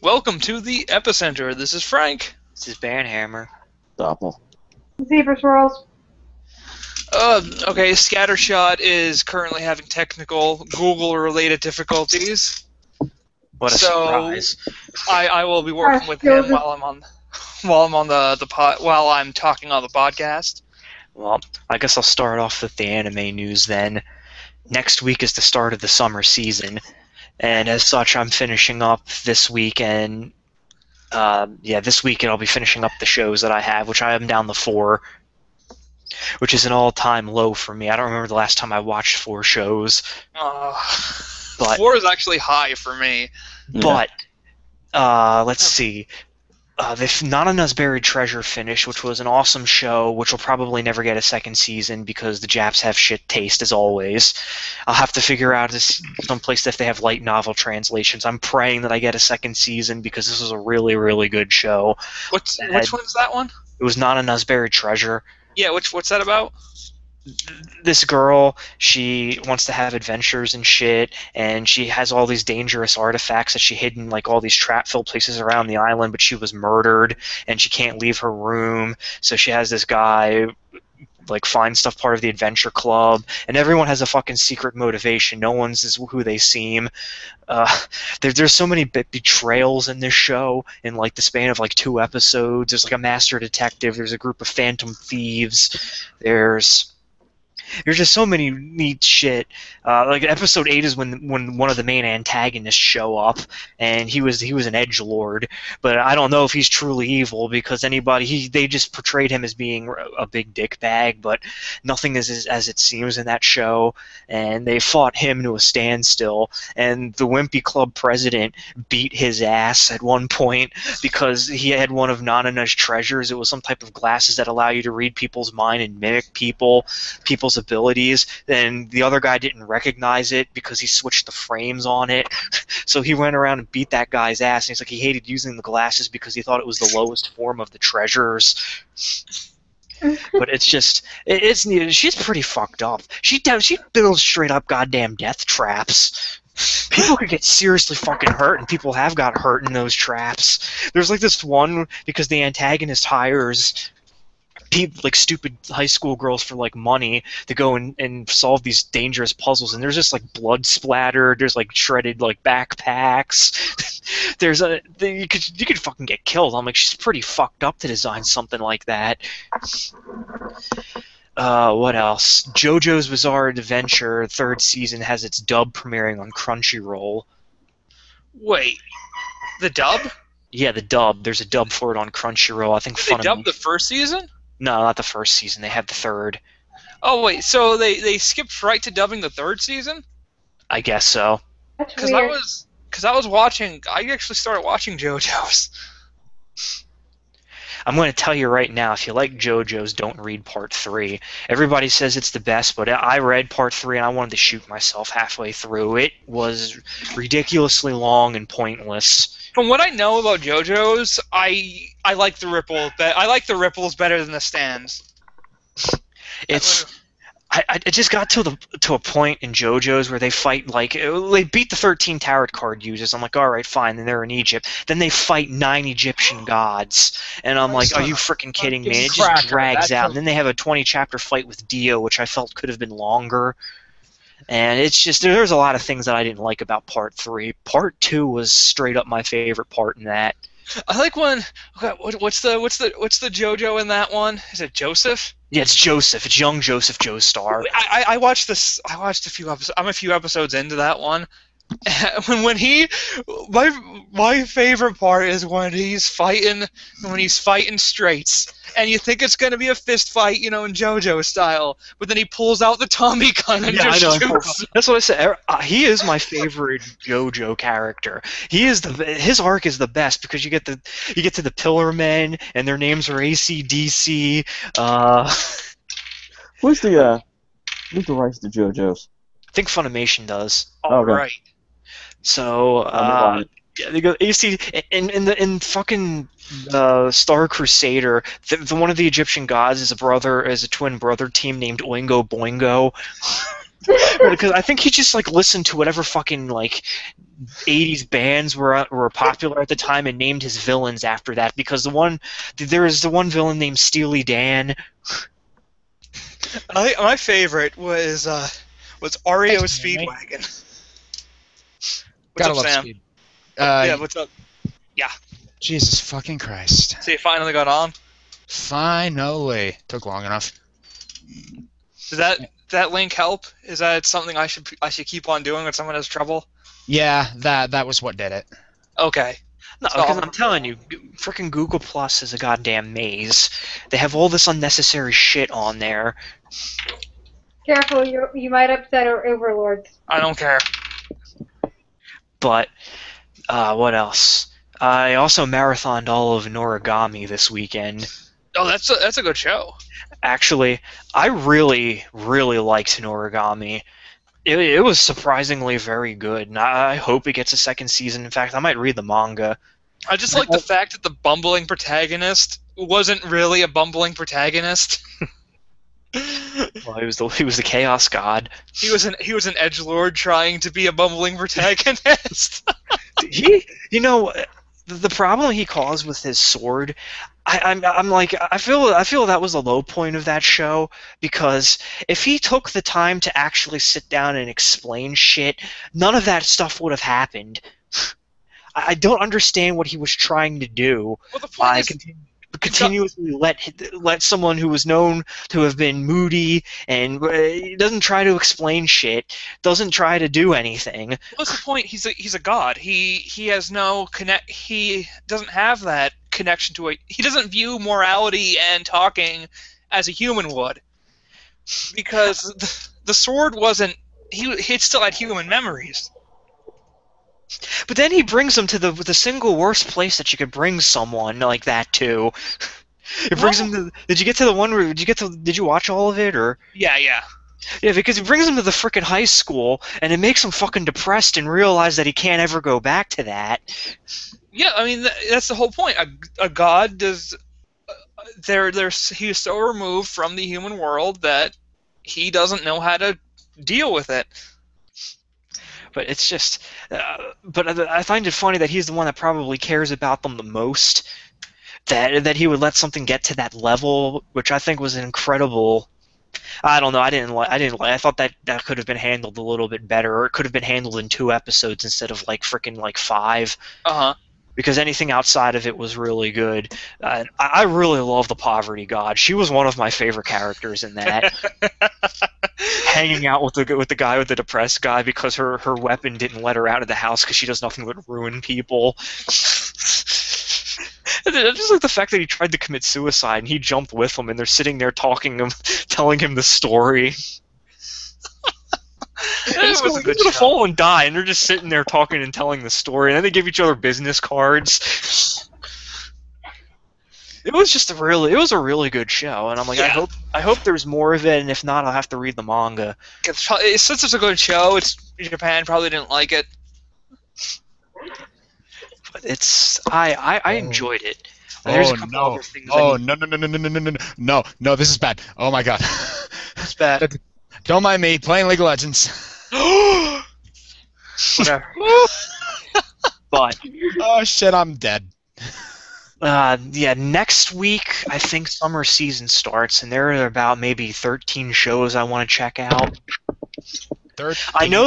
Welcome to the Epicenter. This is Frank. This is Banhammer. Doppel. Zebra swirls. Okay, Scattershot is currently having technical Google-related difficulties. What a surprise! I will be working with him while I'm talking on the podcast. Well, I guess I'll start off with the anime news then. Next week is the start of the summer season, and as such, I'm finishing up this week, and this weekend I'll be finishing up the shows that I have, which I am down to 4, which is an all-time low for me. I don't remember the last time I watched 4 shows. But 4 is actually high for me. But let's see. The Nanana's Buried Treasure finished, which was an awesome show, which will probably never get a second season because the Japs have shit taste as always. I'll have to figure out someplace if they have light novel translations. I'm praying that I get a second season because this was a really, really good show. Which one's that one? It was Nanana's Buried Treasure. Yeah, what's that about? This girl, she wants to have adventures and shit, and she has all these dangerous artifacts that she hid in like all these trap-filled places around the island, but she was murdered, and she can't leave her room, so she has this guy like find stuff part of the adventure club, and everyone has a fucking secret motivation. No one's is who they seem. There's so many betrayals in this show in like the span of like 2 episodes. There's like a master detective, there's a group of phantom thieves, there's just so many neat shit. Like episode 8 is when one of the main antagonists show up, and he was an edgelord, but I don't know if he's truly evil because they just portrayed him as being a big dick bag, but nothing is as it seems in that show, and they fought him to a standstill, and the Wimpy Club president beat his ass at one point because he had one of Nanana's treasures. It was some type of glasses that allow you to read people's mind and mimic people's abilities, and the other guy didn't recognize it because he switched the frames on it. So he went around and beat that guy's ass, and he's like, he hated using the glasses because he thought it was the lowest form of the treasures. But it's neat. She's pretty fucked up. She builds straight up goddamn death traps. People could get seriously fucking hurt, and people have got hurt in those traps. There's like this one because the antagonist hires like stupid high school girls for like money to go and solve these dangerous puzzles, and there's just like blood splattered, there's like shredded like backpacks. You could fucking get killed. I'm like, she's pretty fucked up to design something like that. What else? JoJo's Bizarre Adventure 3rd season has its dub premiering on Crunchyroll. Wait, the dub? Yeah, the dub. There's a dub for it on Crunchyroll. I think Did they dub the first season? No, not the 1st season. They have the 3rd. Oh wait, so they skipped right to dubbing the 3rd season? I guess so. That's Because weird. I actually started watching JoJo's. I'm going to tell you right now, if you like JoJo's, don't read Part 3. Everybody says it's the best, but I read Part 3 and I wanted to shoot myself halfway through. It was ridiculously long and pointless. From what I know about JoJo's, I like the I like the ripples better than the stands. I just got to a point in JoJo's where they fight like they beat the 13 tarot card users. I'm like, all right, fine. Then they're in Egypt. Then they fight 9 Egyptian gods, and I'm like, are you freaking kidding me? And it just drags out. And then they have a 20-chapter fight with Dio, which I felt could have been longer. And it's just there's a lot of things that I didn't like about Part 3. Part 2 was straight up my favorite part in that. I like when what's the JoJo in that one? Is it Joseph? Yeah, it's Joseph. It's young Joseph Joestar. I watched this. I watched a few episodes. I'm a few episodes into that one. My favorite part is when he's fighting straights, and you think it's gonna be a fist fight, in JoJo style, but then he pulls out the Tommy gun and just shoots. That's what I said. He is my favorite JoJo character. His arc is the best because you get to the Pillar Men, and their names are AC/DC. Who's the rights to JoJo's? I think Funimation does. All Okay. right. So yeah, they go AC in fucking Star Crusader. One of the Egyptian gods is a twin brother team named Oingo Boingo. Because I think he just like listened to whatever fucking like '80s bands were popular at the time, and named his villains after that. Because there is the one villain named Steely Dan. My favorite was REO Thanks, Jamie. Speedwagon. What's Gotta up, love Sam? Speed. Yeah, what's up? Yeah. Jesus fucking Christ. So you finally got on? Finally. Took long enough. Does that link help? Is that something I should keep on doing when someone has trouble? Yeah, that was what did it. Okay. No, So- because I'm telling you, frickin' Google Plus is a goddamn maze. They have all this unnecessary shit on there. Careful, you might upset our overlords. I don't care. But, what else? I also marathoned all of Noragami this weekend. Oh, that's a good show. Actually, I really, really liked Noragami. It was surprisingly very good, and I hope it gets a second season. In fact, I might read the manga. I just like the fact that the bumbling protagonist wasn't really a bumbling protagonist. Well, he was the Chaos God. He was an edgelord trying to be a bumbling protagonist. The problem he caused with his sword, I feel that was the low point of that show, because if he took the time to actually sit down and explain shit, none of that stuff would have happened. I don't understand what he was trying to do Well, the point by is, continuously let someone who was known to have been moody and doesn't try to explain shit, doesn't try to do anything. what's the point? He's a god. He has no connect. He doesn't have that connection to it. He doesn't view morality and talking as a human would, because the sword wasn't. He still had human memories. But then he brings them to the single worst place that you could bring someone like that to. It brings him to. Did you get to the one where? Did you watch all of it, or? Yeah. Yeah, because he brings him to the frickin' high school, and it makes him fucking depressed and realize that he can't ever go back to that. Yeah, I mean that's the whole point. A god does. He's so removed from the human world that he doesn't know how to deal with it. But it's just. But I find it funny that he's the one that probably cares about them the most. That he would let something get to that level, which I think was an incredible. I don't know. I didn't like. I thought that could have been handled a little bit better, or it could have been handled in 2 episodes instead of like 5. Because anything outside of it was really good. I really love the Poverty God. She was one of my favorite characters in that. Hanging out with the guy with the depressed guy because her weapon didn't let her out of the house because she does nothing but ruin people. I just like the fact that he tried to commit suicide and he jumped with him, and they're sitting there telling him the story. He's going to fall and die, and they're just sitting there talking and telling the story, and then they give each other business cards. It was a really good show, and I'm like, Yeah. I hope there's more of it, and if not, I'll have to read the manga. Since it's a good show, Japan probably didn't like it. But I enjoyed it. There's a couple other things No, this is bad. Oh my god. It's bad. Don't mind me, playing League of Legends. Whatever. But Oh shit, I'm dead. yeah, next week I think summer season starts, and there are about maybe 13 shows I want to check out. I know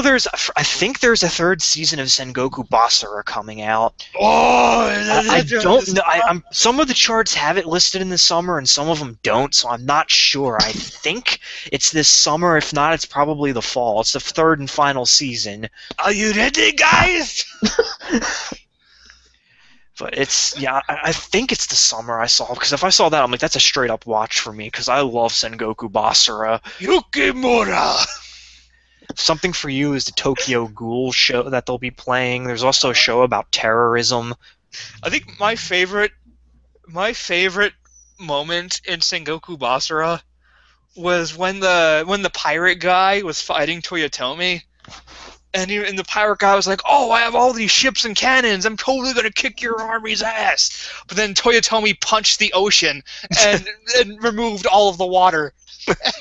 I think there's a 3rd season of Sengoku Basara coming out. I don't know. Some of the charts have it listed in the summer, and some of them don't, so I'm not sure. I think it's this summer. If not, it's probably the fall. It's the 3rd and final season. Are you ready, guys? But I think it's the summer I saw, because if I saw that, I'm like, that's a straight up watch for me, because I love Sengoku Basara. Yukimura! Something for You is the Tokyo Ghoul show that they'll be playing. There's also a show about terrorism. I think my favorite moment in Sengoku Basara was when the pirate guy was fighting Toyotomi, And the pirate guy was like, "Oh, I have all these ships and cannons. I'm totally gonna kick your army's ass." But then Toyotomi punched the ocean and removed all of the water,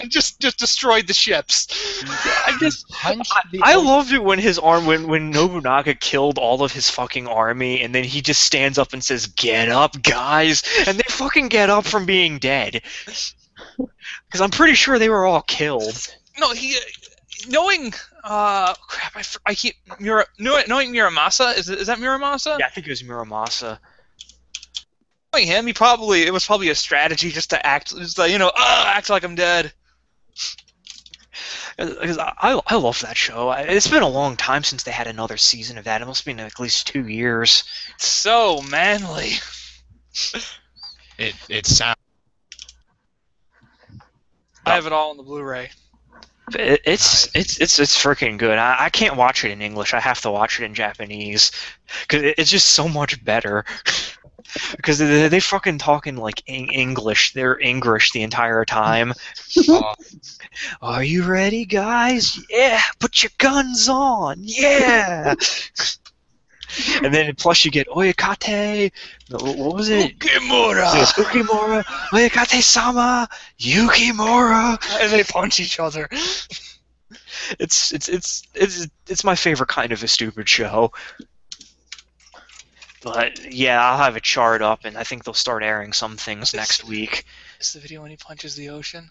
and just destroyed the ships. I loved it when when Nobunaga killed all of his fucking army, and then he just stands up and says, "Get up, guys!" And they fucking get up from being dead. Because I'm pretty sure they were all killed. No, knowing crap, I keep knowing Muramasa. Is that Muramasa? Yeah, I think it was Muramasa. Knowing him, it was probably a strategy just to act like I'm dead. Because I love that show. It's been a long time since they had another season of that. It must have been at least 2 years. It's so manly. It sounds. I have it all on the Blu-ray. It's freaking good. I can't watch it in English. I have to watch it in Japanese because it's just so much better. Because they fucking talking like English. They're English the entire time. Are you ready, guys? Yeah, put your guns on. Yeah. And then plus you get Oyakate. What was it? Ukimura. Oyakate-sama. Yukimura. And they punch each other. It's my favorite kind of a stupid show. But yeah, I'll have a chart up, and I think they'll start airing some things next week. Is the video when he punches the ocean?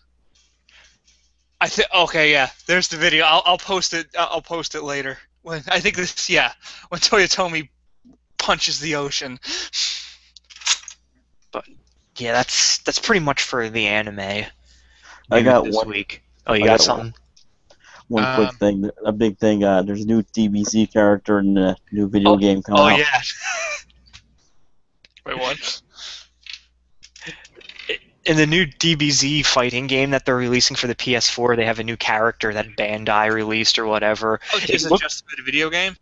Okay, yeah. There's the video. I'll post it. I'll post it later. When Toyotomi punches the ocean. But yeah, that's pretty much for the anime. I got this one week. Oh, you got something? One quick thing, a big thing. There's a new DBZ character in the new video game coming out. Oh yeah. Wait, what? In the new DBZ fighting game that they're releasing for the PS4, they have a new character that Bandai released or whatever. Oh, is it just a video game?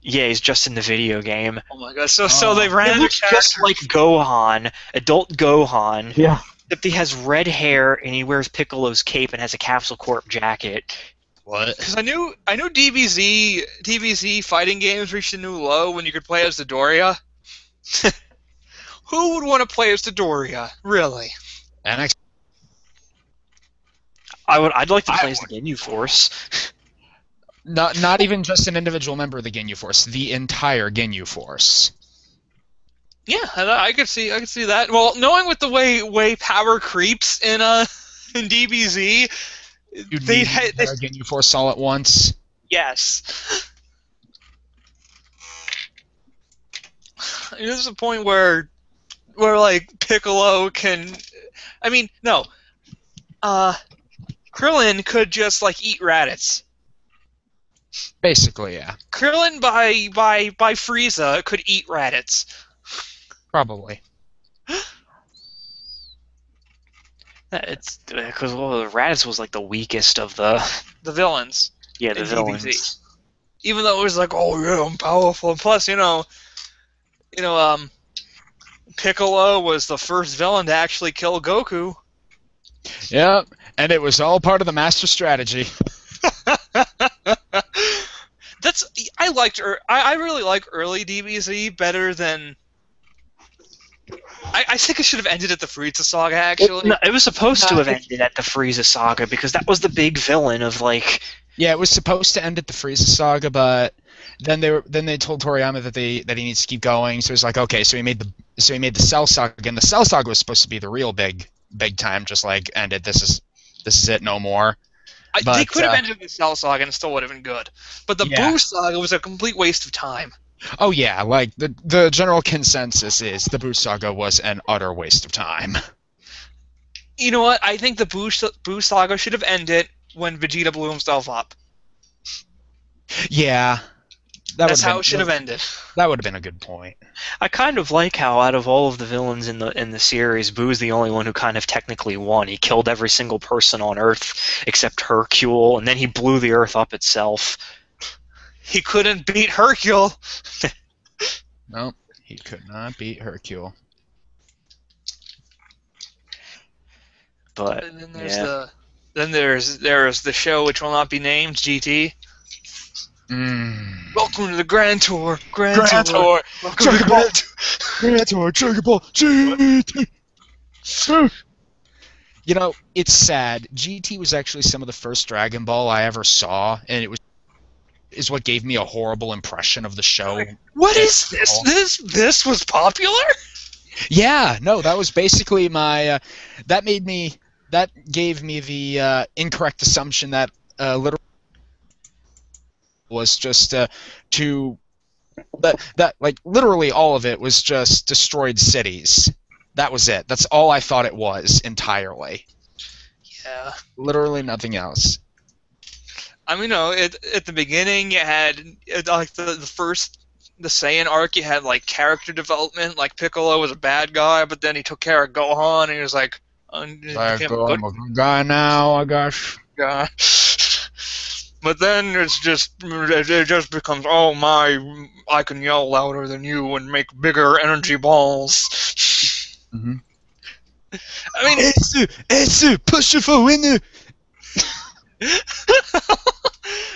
Yeah, he's just in the video game. Oh my god! So they ran It looks just like Gohan, adult Gohan. Yeah. Except he has red hair and he wears Piccolo's cape and has a Capsule Corp jacket. What? Because I knew DBZ fighting games reached a new low when you could play as the Doria. Who would want to play as the Doria? Really? I'd like to play as the Ginyu Force. Not even just an individual member of the Ginyu Force, the entire Ginyu Force. Yeah, I could see that. Well, knowing with the way power creeps in DBZ, You'd need the entire Ginyu Force all at once. Yes. There's a point where like Piccolo can, I mean, no. Krillin could just like eat Raditz. Basically, yeah. Krillin by Frieza could eat Raditz. Probably. It's because Raditz was like the weakest of the villains. Yeah, the villains. DBZ. Even though it was like, oh yeah, I'm powerful. And plus, Piccolo was the first villain to actually kill Goku. Yep, and it was all part of the master strategy. I really like early DBZ better than. I think it should have ended at the Frieza saga. Actually, It was supposed to have ended at the Frieza saga because that was the big villain of like. Yeah, it was supposed to end at the Frieza saga, but then they told Toriyama that he needs to keep going. So he's like, okay, so he made the Cell saga, and the Cell saga was supposed to be the real big time, just like ended. This is it, no more. They could have ended the Cell saga and it still would have been good, but the Boo saga was a complete waste of time. Oh yeah, like the general consensus is the Boo saga was an utter waste of time. You know what? I think the Boo saga should have ended when Vegeta blew himself up. Yeah. That's how it should have ended. That would have been a good point. I kind of like how out of all of the villains in the series, Boo's the only one who kind of technically won. He killed every single person on Earth except Hercule, and then he blew the Earth up itself. He couldn't beat Hercule. No, he could not beat Hercule. But and then there's the show which will not be named, GT. Welcome to the Grand Tour. Grand Tour. Welcome to the Grand Tour. Grand Tour. Dragon Ball GT. You know, it's sad. GT was actually some of the first Dragon Ball I ever saw, and it is what gave me a horrible impression of the show. What is this? This was popular? Yeah, no, that was basically my. That gave me the incorrect assumption that literally was just literally all of it was just destroyed cities. That was it. That's all I thought it was entirely. Yeah. Literally nothing else. I mean, at the beginning, you had like the Saiyan arc. You had like character development. Like Piccolo was a bad guy, but then he took care of Gohan, and he was like, I'm a good guy now, I guess. Yeah. But then it just becomes, oh my, I can yell louder than you and make bigger energy balls. Mm-hmm. I mean, Etsu, push it for winner.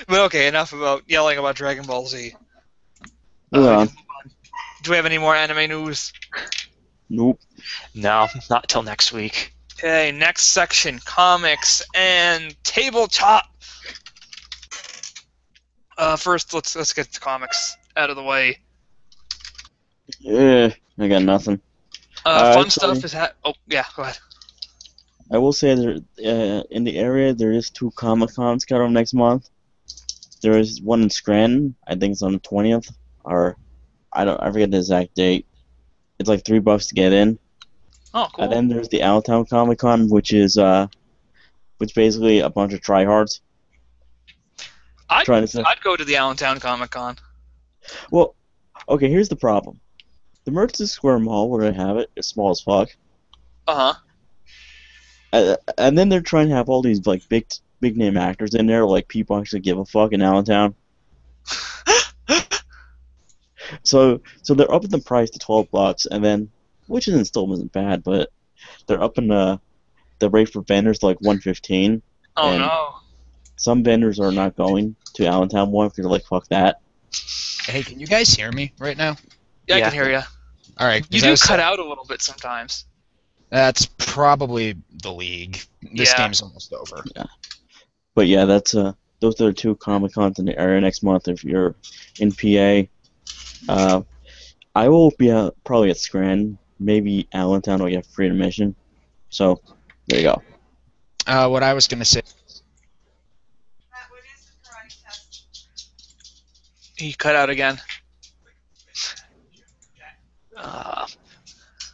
But okay, enough about yelling about Dragon Ball Z. Yeah. Do we have any more anime news? Nope. No, not till next week. Okay, next section, comics and tabletop. First, let's get the comics out of the way. Yeah, I got nothing. Fun stuff is oh yeah, go ahead. I will say there, in the area there is 2 Comic-Cons coming up next month. There is one in Scranton. I think it's on the 20th, or I forget the exact date. It's like $3 to get in. Oh, cool. And then there's the Allentown Comic-Con, which basically a bunch of tryhards. I'd go to the Allentown Comic-Con. Well, okay, here's the problem. The Merchant Square Mall, where they have it, is small as fuck. Uh-huh. And then they're trying to have all these like big name actors in there, like people actually give a fuck in Allentown. So they're upping the price to $12, and then, which still isn't bad, but they're upping the rate for vendors to like $115. Oh no. Some vendors are not going to Allentown more because they're like, fuck that. Hey, can you guys hear me right now? Yeah, I can hear you. All right. You do cut out a little bit sometimes. That's probably the league. This Yeah. game's almost over. Yeah. But yeah, that's those are the 2 Comic-Cons in the area next month if you're in PA. I will be probably at Scranton. Maybe Allentown will get free admission. So, there you go. What I was going to say. He cut out again.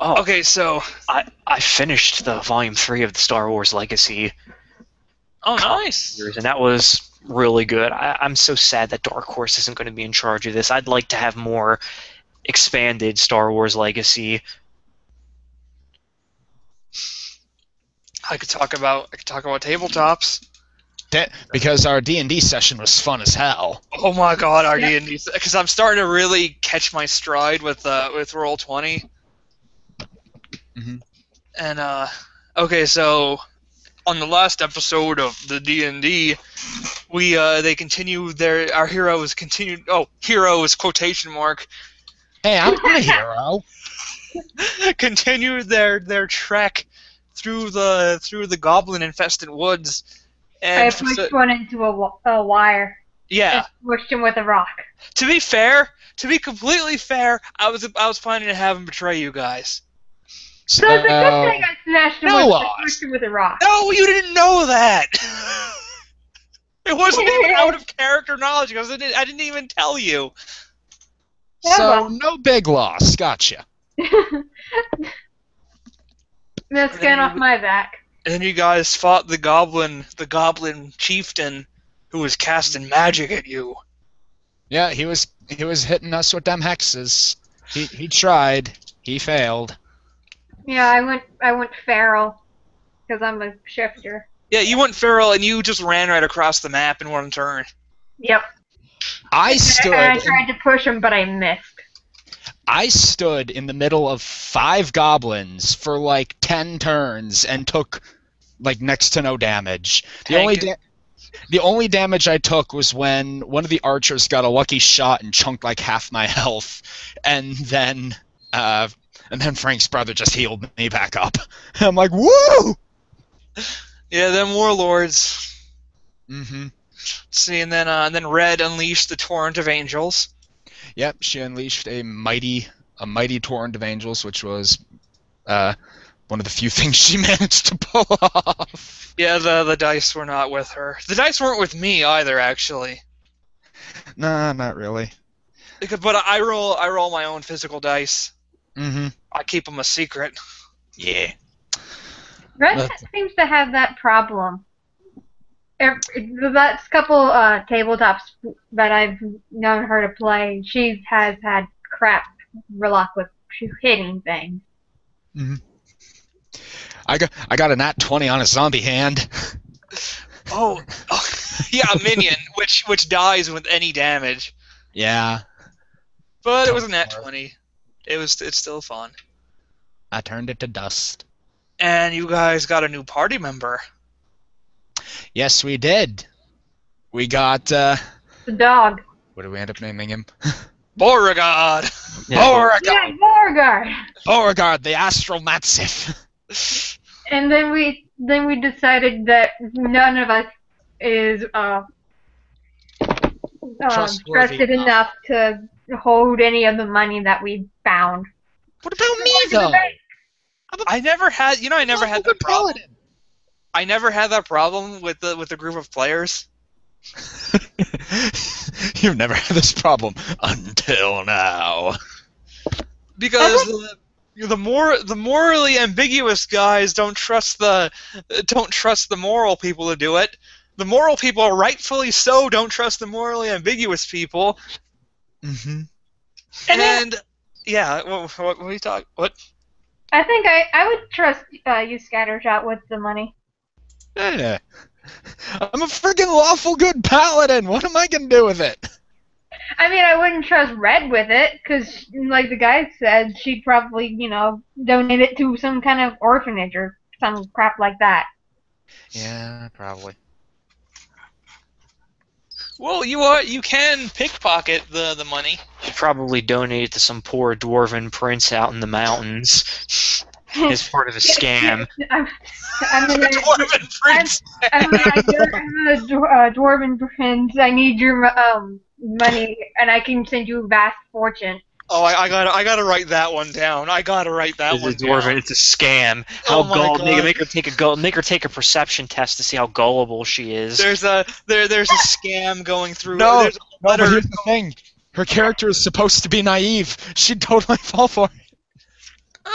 Okay, so I finished the Volume 3 of the Star Wars Legacy. Oh, nice. Series, and that was really good. I'm so sad that Dark Horse isn't going to be in charge of this. I'd like to have more expanded Star Wars Legacy. I could talk about tabletops. Because our D&D session was fun as hell. Oh my god, our D&D, because I'm starting to really catch my stride with Roll20. Mm-hmm. And okay, so on the last episode of the D&D, they continued our heroes continued. Oh, heroes quotation mark. Hey, I'm not a hero. Continued their trek through the goblin-infested woods. And I pushed one into a wire. Yeah. And pushed him with a rock. To be completely fair, I was planning to have him betray you guys. So it's a good thing I smashed him pushed him with a rock. No, you didn't know that. It wasn't even out of character knowledge because I didn't even tell you. So no big loss. Gotcha. No skin off my back. And then you guys fought the goblin chieftain who was casting magic at you. Yeah, he was hitting us with them hexes. He tried. He failed. Yeah, I went feral because I'm a shifter. Yeah, you went feral and you just ran right across the map in one turn. Yep. I stood. And I tried to push him, but I missed. I stood in the middle of 5 goblins for like 10 turns and took like next to no damage. The The only damage I took was when one of the archers got a lucky shot and chunked like half my health, and then Frank's brother just healed me back up. I'm like, woo! Yeah, them warlords. Mm-hmm. See, and then Red unleashed the torrent of angels. Yep, she unleashed a mighty torrent of angels, which was one of the few things she managed to pull off. Yeah, the dice were not with her. The dice weren't with me either, actually. Nah, not really. But I roll my own physical dice. Mm-hmm. I keep them a secret. Yeah. Red seems to have that problem. The last couple tabletops that I've known her to play, she has had crap luck with hitting things. Mm-hmm. I got a nat 20 on a zombie hand. Oh yeah, a minion, which dies with any damage. Yeah. But it was a nat 20. It's still fun. I turned it to dust. And you guys got a new party member. Yes, we did. We got The dog. what did we end up naming him? Beauregard. Yeah. Beauregard. Yeah, Beauregard. Beauregard, the Astral Matsive. And then we decided that none of us is trusted enough to hold any of the money that we found. What about me though? I never had that problem. I never had that problem with the group of players. You've never had this problem until now. Because the morally ambiguous guys don't trust the moral people to do it. The moral people, rightfully so, don't trust the morally ambiguous people. Mm-hmm. And yeah, what are you talking? What? I think I would trust you, Scattershot, with the money. Yeah. I'm a freaking lawful good paladin. What am I gonna do with it? I mean, I wouldn't trust Red with it, because, like the guy said, she'd probably, donate it to some kind of orphanage or some crap like that. Yeah, probably. Well, you can pickpocket the money. Should probably donate it to some poor dwarven prince out in the mountains. As part of a scam. I'm Dwarven prince. I'm a dwarven prince. I need your money, and I can send you a vast fortune. Oh, I gotta write that one down. I gotta write that It's one a dwarven. down. It's a scam. Oh How my gullible? God. Make her take a perception test to see how gullible she is. There's a scam going through. No, There's a but letter. here's the thing. Her character is supposed to be naive. She'd totally fall for it.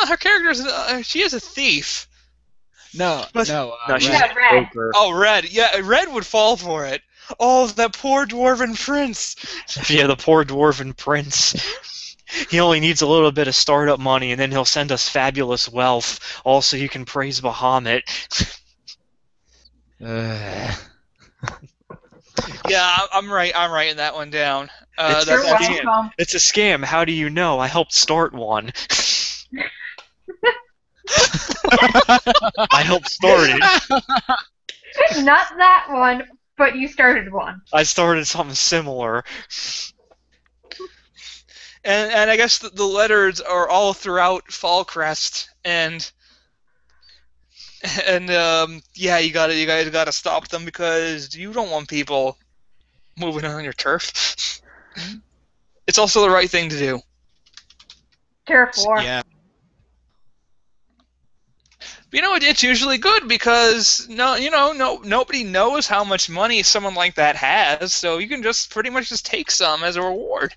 Her character's she is a thief. No, But- No, Red. she's Yeah, a Red. broker. Oh, Red. Yeah, Red would fall for it. Oh, that poor dwarven prince. Yeah, the poor dwarven prince. He only needs a little bit of startup money, and then he'll send us fabulous wealth. Also, you can praise Bahamut. Yeah, I'm writing that one down. It's You're That's welcome. It's a scam. How do you know? I helped start one. I helped start it. Not that one, but you started one. I started something similar. and I guess the letters are all throughout Fallcrest, and yeah, you guys gotta stop them because you don't want people moving on your turf. It's also the right thing to do. Turf war. Yeah. It's usually good because nobody knows how much money someone like that has, so you can just pretty much just take some as a reward.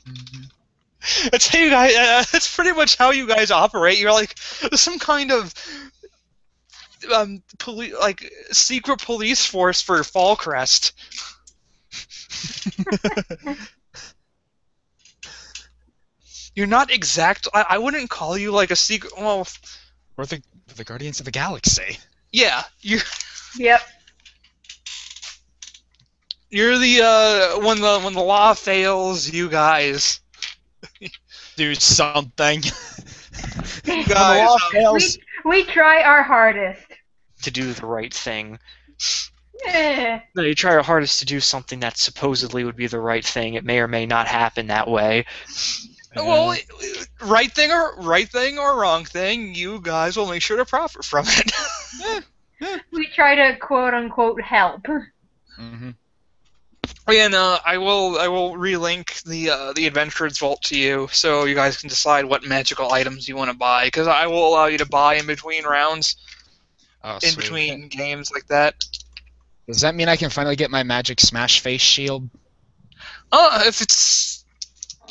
Mm-hmm. That's how you guys. That's pretty much how you guys operate. You're like some kind of secret police force for Fallcrest. You're not exact. I wouldn't call you like a secret. Well, Or the Guardians of the Galaxy. yeah, Yep. you're the when the law fails, you guys. Do something. You When the guys. law fails. We try our hardest. To do the right thing. No, you try your hardest to do something that supposedly would be the right thing. It may or may not happen that way. Well, right thing or wrong thing, you guys will make sure to profit from it. We try to quote unquote help. Mm-hmm. And I will relink the Adventurer's Vault to you, so you guys can decide what magical items you want to buy. Because I will allow you to buy in between rounds, in between games like that. Does that mean I can finally get my magic smash face shield? If it's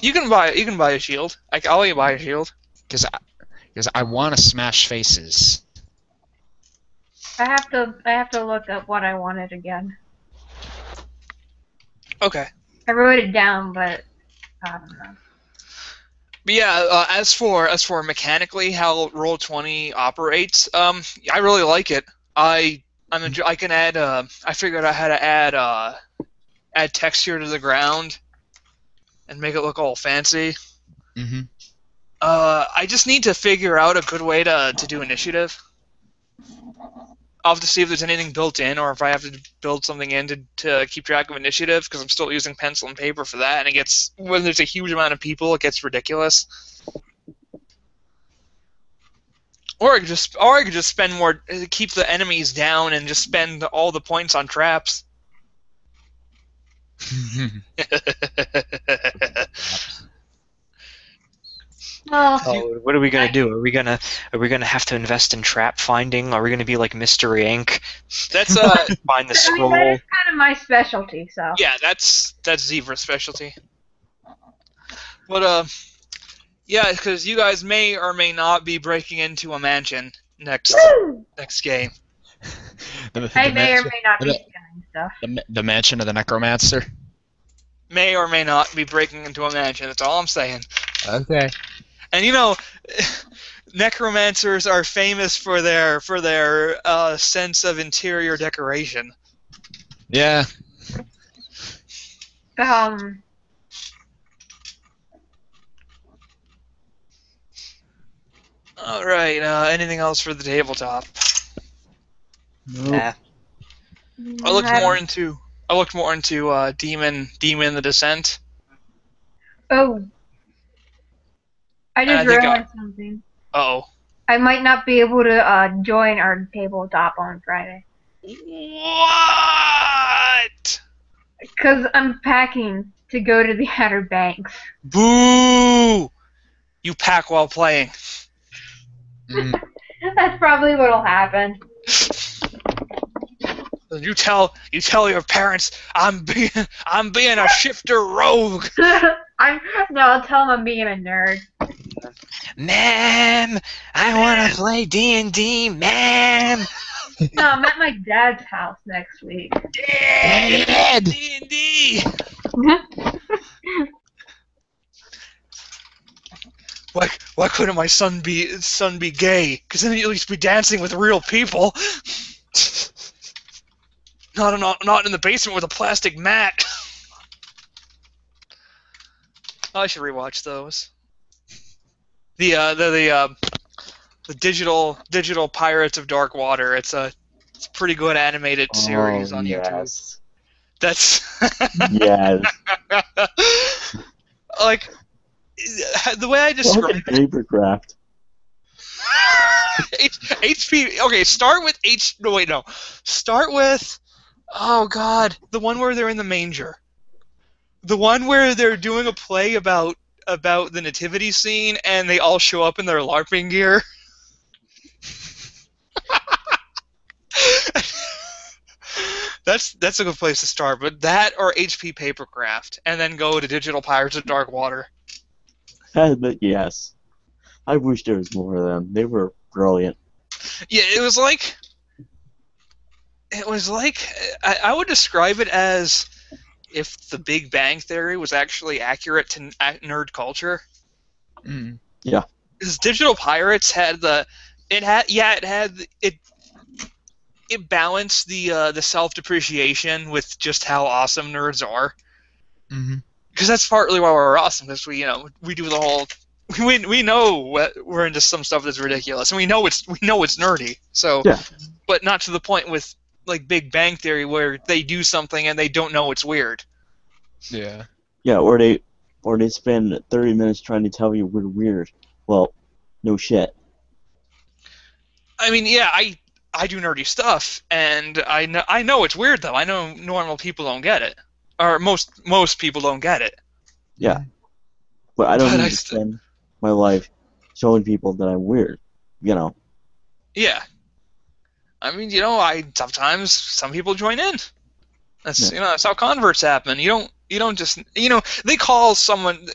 you can buy a shield. I'll let you buy a shield. Because I want to smash faces. I have to look up what I wanted again. Okay. I wrote it down, but I don't know. But yeah, as for mechanically how Roll20 operates, I really like it. I can add. I figured out how to add texture to the ground and make it look all fancy. Mm-hmm. I just need to figure out a good way to do initiative. I'll have to see if there's anything built in, or if I have to build something in to keep track of initiative, because I'm still using pencil and paper for that, and it gets, when there's a huge amount of people, it gets ridiculous. Or I could just spend more, keep the enemies down, and just spend all the points on traps. Oh, what are we gonna do? Are we gonna have to invest in trap finding? Are we gonna be like Mystery Inc? That's find the scroll. I mean, that is kind of my specialty, so. Yeah, that's Zebra's specialty. But yeah, because you guys may or may not be breaking into a mansion next game. I may or may not be stealing stuff. The mansion of the necromancer. May or may not be breaking into a mansion. That's all I'm saying. Okay. And you know, necromancers are famous for their sense of interior decoration. Yeah. All right. Anything else for the tabletop? Nope. Nah. I looked more into Demon the Descent. Oh. I just realized something. Uh-oh. I might not be able to join our tabletop on Friday. What? Because I'm packing to go to the Outer Banks. Boo! You pack while playing. That's probably what'll happen. You tell your parents I'm being a shifter rogue. I'll tell them I'm being a nerd. Ma'am, I want to play D&D, ma'am. No, I'm at my dad's house next week. Dad! D&D. Why couldn't my son be gay? Because then he'd at least be dancing with real people. Not in the basement with a plastic mat. I should rewatch those. The digital Pirates of Dark Water. It's a pretty good animated series on YouTube. That's Yes. like the way I describe it. Papercraft. HP. Okay, start with H. No, wait, no. Start with. Oh God, the one where they're in the manger. The one where they're doing a play about the nativity scene, and they all show up in their LARPing gear. That's a good place to start. But that or HP Papercraft, and then go to Digital Pirates of Dark Water. But yes, I wish there was more of them. They were brilliant. Yeah, it was like I would describe it as if the Big Bang Theory was actually accurate to nerd culture. Mm. Yeah. Because Digital Pirates had it balanced the self-depreciation with just how awesome nerds are. Mm-hmm. Because that's partly why we're awesome. Because we do the whole we know we're into some stuff that's ridiculous, and we know it's nerdy. So, yeah. But not to the point with like Big Bang Theory where they do something and they don't know it's weird. Yeah. Yeah, or they spend 30 minutes trying to tell you we're weird. Well, no shit. I mean, yeah, I do nerdy stuff, and I know it's weird though. I know normal people don't get it, or most people don't get it. Yeah. But I don't But need I to spend my life showing people that I'm weird. You know. Yeah. I mean, sometimes some people join in. That's that's how converts happen. You don't just they call someone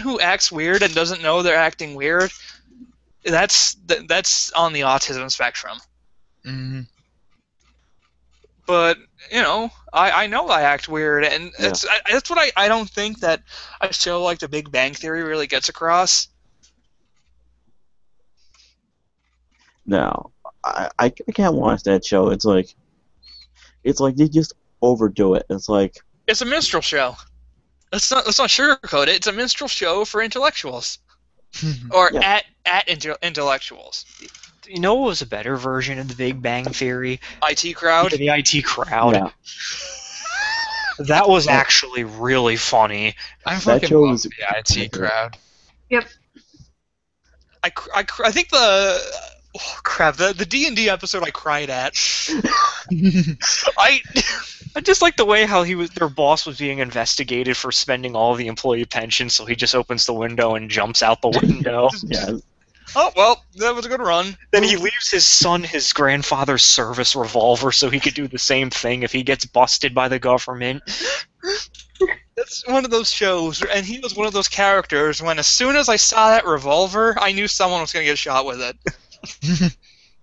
who acts weird and doesn't know they're acting weird. That's on the autism spectrum. Mm-hmm. But I know I act weird, and that's what I don't think that a show like The Big Bang Theory really gets across. No, I can't watch that show. It's like they just overdo it. It's like It's a minstrel show. Let's not sugarcoat it. It's a minstrel show for intellectuals, or at intellectuals. You know what was a better version of the Big Bang Theory? IT crowd. The IT crowd. Yeah. That was actually really funny. I That fucking show love was- the IT crowd. Yep. I think the D&D episode I cried at. I just like the way how their boss was being investigated for spending all the employee pension, so he just opens the window and jumps out the window. Yeah. Oh well, that was a good run. Then he leaves his son his grandfather's service revolver so he could do the same thing if he gets busted by the government. That's one of those shows, and he was one of those characters when as soon as I saw that revolver, I knew someone was going to get shot with it.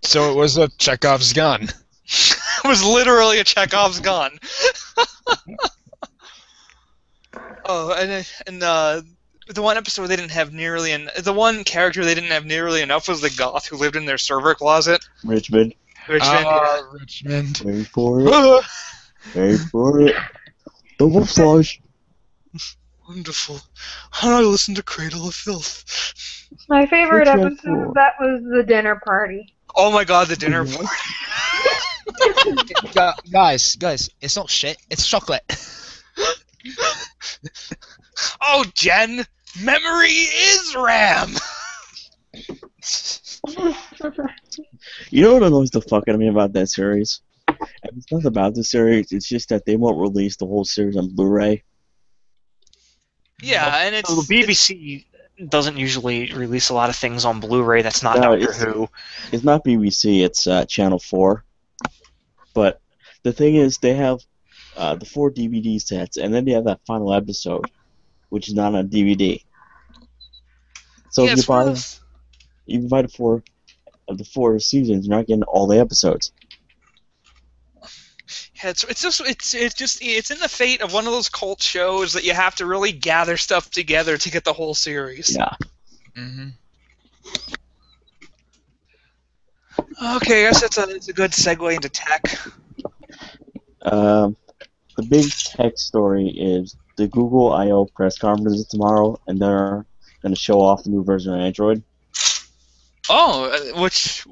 So it was a Chekhov's gun. It was literally a Chekhov's gun. Oh, and the one episode they didn't have the one character they didn't have nearly enough was the goth who lived in their server closet. Richmond. Richmond. Wait for it. Wait for it. Double flush. Wonderful. How do I listen to Cradle of Filth? My favorite Which one episode for? of that was the dinner party. Oh my god, the dinner party. Guys, it's not shit. It's chocolate. Oh, Jen, memory is RAM. You know what annoys the fuck out of me about that series? And it's not about the series, it's just that they won't release the whole series on Blu-ray. Yeah, and it's So the BBC doesn't usually release a lot of things on Blu-ray that's not No, Doctor Who. It's not BBC, it's Channel 4. But the thing is, they have the 4 DVD sets, and then they have that final episode, which is not on DVD. So yeah, if it's one of you those- buy the 4 seasons, you're not getting all the episodes. Yeah, it's in the fate of one of those cult shows that you have to really gather stuff together to get the whole series. Yeah. Mm-hmm. Okay, I guess it's a good segue into tech. The big tech story is the Google I/O press conference is tomorrow, and they're going to show off the new version of Android. Oh, which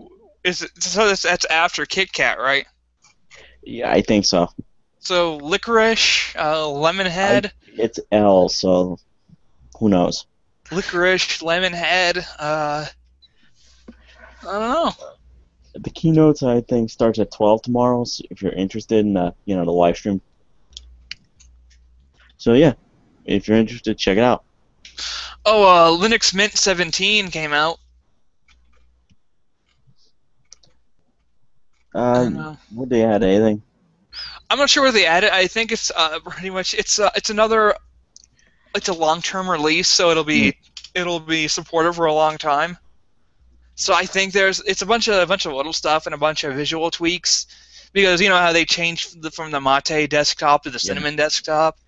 is so that's after Kit Kat, right? Yeah, I think so. So licorice, lemonhead, It's L, so who knows? licorice, lemonhead. I don't know. The keynotes, I think, starts at 12 tomorrow. So if you're interested in, the live stream. So yeah, if you're interested, check it out. Oh, Linux Mint 17 came out. Would they add anything? I'm not sure where they added. I think it's pretty much it's a long-term release, so it'll be supported for a long time. So I think it's a bunch of little stuff and a bunch of visual tweaks, because you know how they changed from the Mate desktop to the Cinnamon desktop.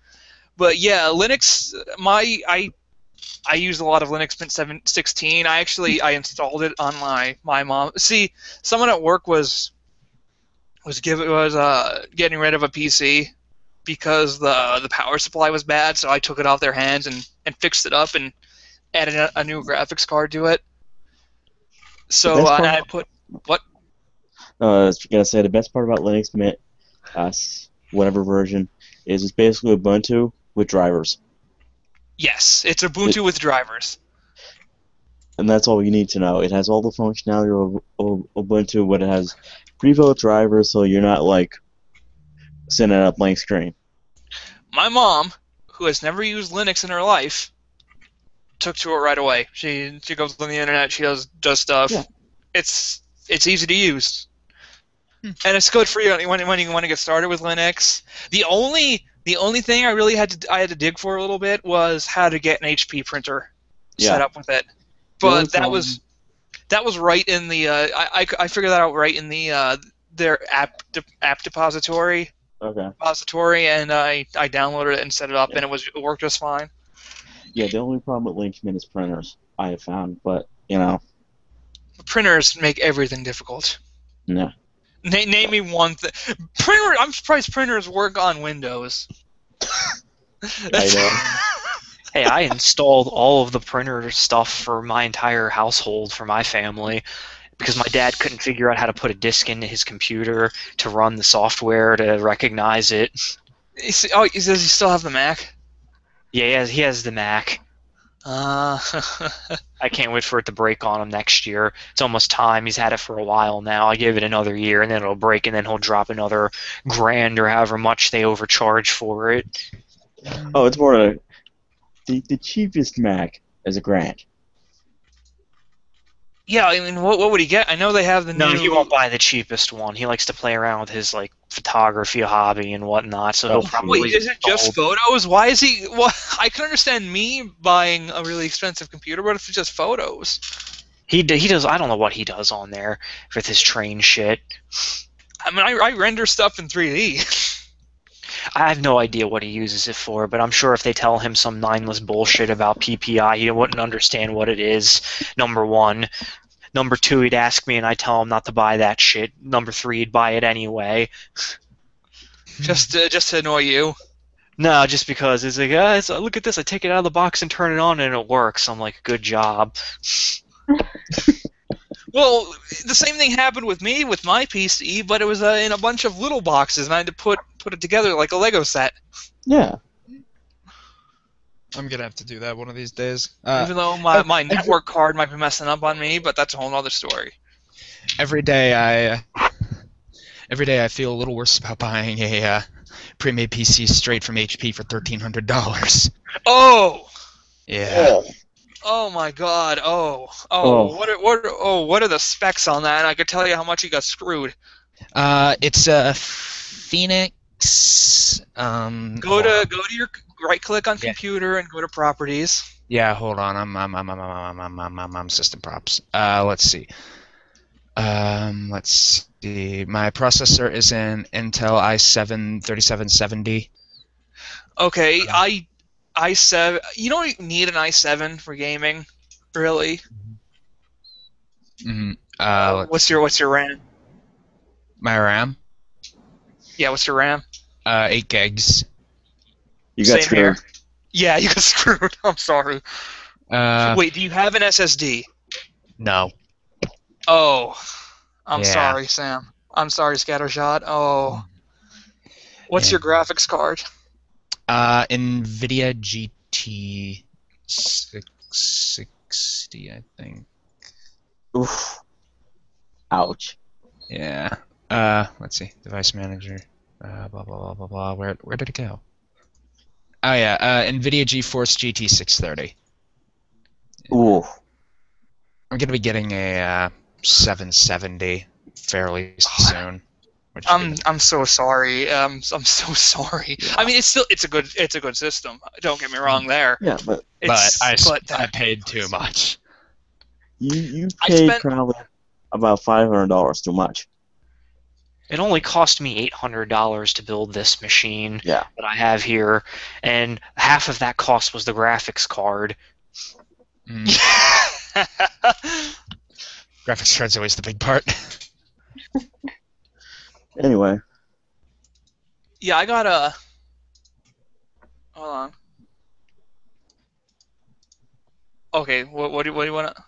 But yeah, Linux. I use a lot of Linux Mint 16. I installed it on my mom. See, someone at work was getting rid of a PC because the power supply was bad, so I took it off their hands and fixed it up and added a new graphics card to it. So and I put what? I was gonna say the best part about Linux Mint, whatever version, is it's basically Ubuntu with drivers, Yes, it's it, Ubuntu with drivers. and that's all you need to know. It has all the functionality of Ubuntu, but it has pre-built drivers, so you're not like sitting at a blank screen. My mom, who has never used Linux in her life, took to it right away. She goes on the internet, she does stuff. Yeah. It's easy to use. Hmm. And it's good for you when you want to get started with Linux. The only thing I really had to dig for a little bit was how to get an HP printer set up with it. But that was right in the I figured that out right in the their app depository. Okay. Repository, and I downloaded it and set it up, and it worked just fine. Yeah, the only problem with Linux Mint is printers, I have found, but you know, Printers make everything difficult. no. Name me one thing. Printer. I'm surprised printers work on Windows. I know. Hey, I installed all of the printer stuff for my entire household, for my family, because my dad couldn't figure out how to put a disk into his computer to run the software to recognize it. Oh, does he still have the Mac? Yeah, he has the Mac. I can't wait for it to break on him next year. It's almost time. He's had it for a while now. I give it another year, and then it'll break, and then he'll drop another $1,000 or however much they overcharge for it. Oh, it's more the cheapest Mac is $1,000. Yeah, I mean, what would he get? I know they have the No, new. he won't buy the cheapest one. He likes to play around with his like photography hobby and whatnot. So he'll probably. Wait, is it just photos? Why is he? Well, I can understand me buying a really expensive computer, but if it's just photos. He does. I don't know what he does on there with his train shit. I mean, I render stuff in 3D. I have no idea what he uses it for, but I'm sure if they tell him some mindless bullshit about PPI, he wouldn't understand what it is, number one. Number two, he'd ask me and I'd tell him not to buy that shit. Number three, he'd buy it anyway. just to annoy you. No, just because it's like, look at this, I take it out of the box and turn it on and it works. I'm like, good job. Well, the same thing happened with me with my PC, but it was in a bunch of little boxes, and I had to put it together like a Lego set. Yeah. I'm gonna have to do that one of these days. Even though my network card might be messing up on me, but that's a whole other story. Every day I feel a little worse about buying a pre-made PC straight from HP for $1,300. Oh. Yeah. Oh my God! Oh. Oh. What are the specs on that? And I could tell you how much you got screwed. It's a Phoenix. Go to your right-click on computer and go to properties. Yeah, hold on. I'm system props. Let's see. Let's see. My processor is an Intel i7 3770. Okay, i7. You don't need an i7 for gaming, really. Mm-hmm. What's your RAM? My RAM? Yeah, what's your RAM? 8 gigs. You got Same here. screwed. Yeah, you got screwed. I'm sorry. Wait, do you have an SSD? No. Oh, I'm Yeah. sorry, Sam. I'm sorry, Scattershot. Oh. What's your graphics card? NVIDIA GT 660, I think. Oof. Ouch. Yeah. Let's see. Device manager. Blah blah blah blah blah. Where did it go? Oh yeah. NVIDIA GeForce GT 630. Ooh. I'm gonna be getting a 770 fairly soon. I'm so sorry. I'm so sorry. Yeah. I mean, it's a good system. Don't get me wrong there. Yeah, but I paid too much. You paid probably about $500 too much. It only cost me $800 to build this machine that I have here, and half of that cost was the graphics card. Graphics card's always the big part. Anyway. Yeah, I got a. Hold on. Okay, what do you want to?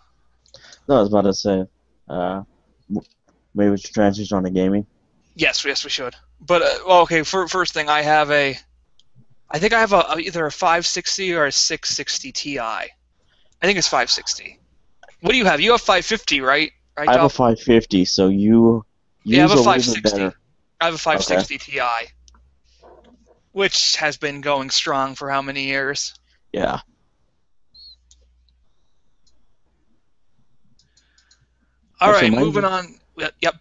No, I was about to say, maybe we should transition on to gaming. Yes, we should. But well, okay. First thing, I think I have either a 560 or a 660 Ti. I think it's 560. What do you have? You have 550, right? Right. I have a 550, so you have use a a little 560. bit better. I have a 560 Ti, which has been going strong for how many years? Yeah. All Actually, right, moving on. Yep.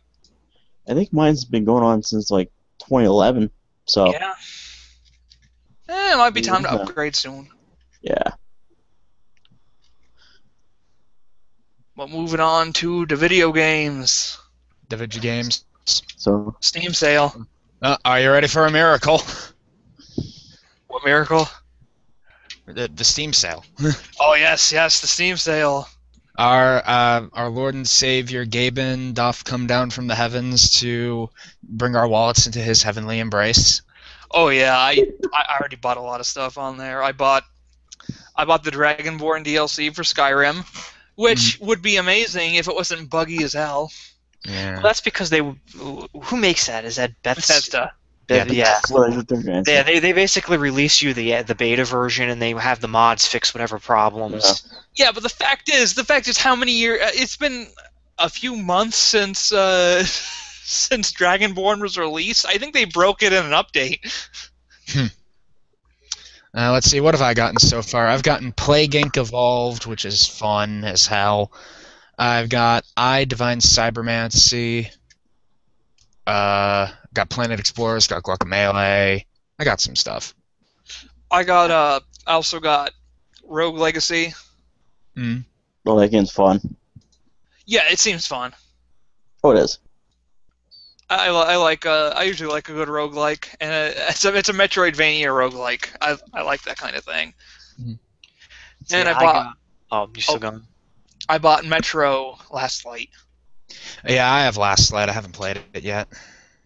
I think mine's been going on since like 2011. So. Yeah. It might be time to upgrade soon. Yeah. But moving on to the video games. The video games. So. Steam sale. Are you ready for a miracle? What miracle? The Steam sale. Oh yes, the Steam sale. Our Lord and Savior Gaben doth come down from the heavens to bring our wallets into his heavenly embrace. Oh yeah, I already bought a lot of stuff on there. I bought the Dragonborn DLC for Skyrim, which would be amazing if it wasn't buggy as hell. Yeah. Well, that's because who makes that? Is that Bethesda? Yeah. Yeah, they basically release you the beta version, and they have the mods fix whatever problems. Yeah, but the fact is how many years? It's been a few months since since Dragonborn was released. I think they broke it in an update. Let's see, what have I gotten so far? I've gotten Plague Inc. Evolved, which is fun as hell. I've got Divine Cybermancy. Got Planet Explorers, got Guacamelee. I got some stuff. I also got Rogue Legacy. Well, that game's fun. Yeah, it seems fun. Oh, it is. I usually like a good roguelike, and it's a Metroidvania roguelike. I like that kind of thing. See, and I bought. Oh, you still going? I bought Metro Last Light. Yeah, I have Last Light. I haven't played it yet.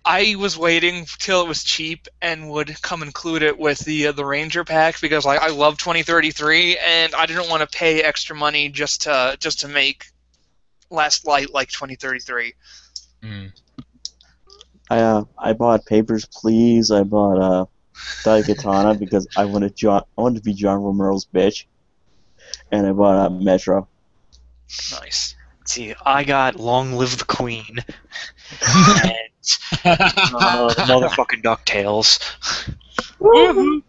I was waiting till it was cheap and would come include it with the Ranger pack because I love 2033 and I didn't want to pay extra money just to make Last Light like 2033. I bought Papers, Please. I bought Daikatana because I wanted to be John Romero's bitch, and I bought Metro. Nice. Let's see, I got Long Live the Queen. And the motherfucking DuckTales. Woohoo!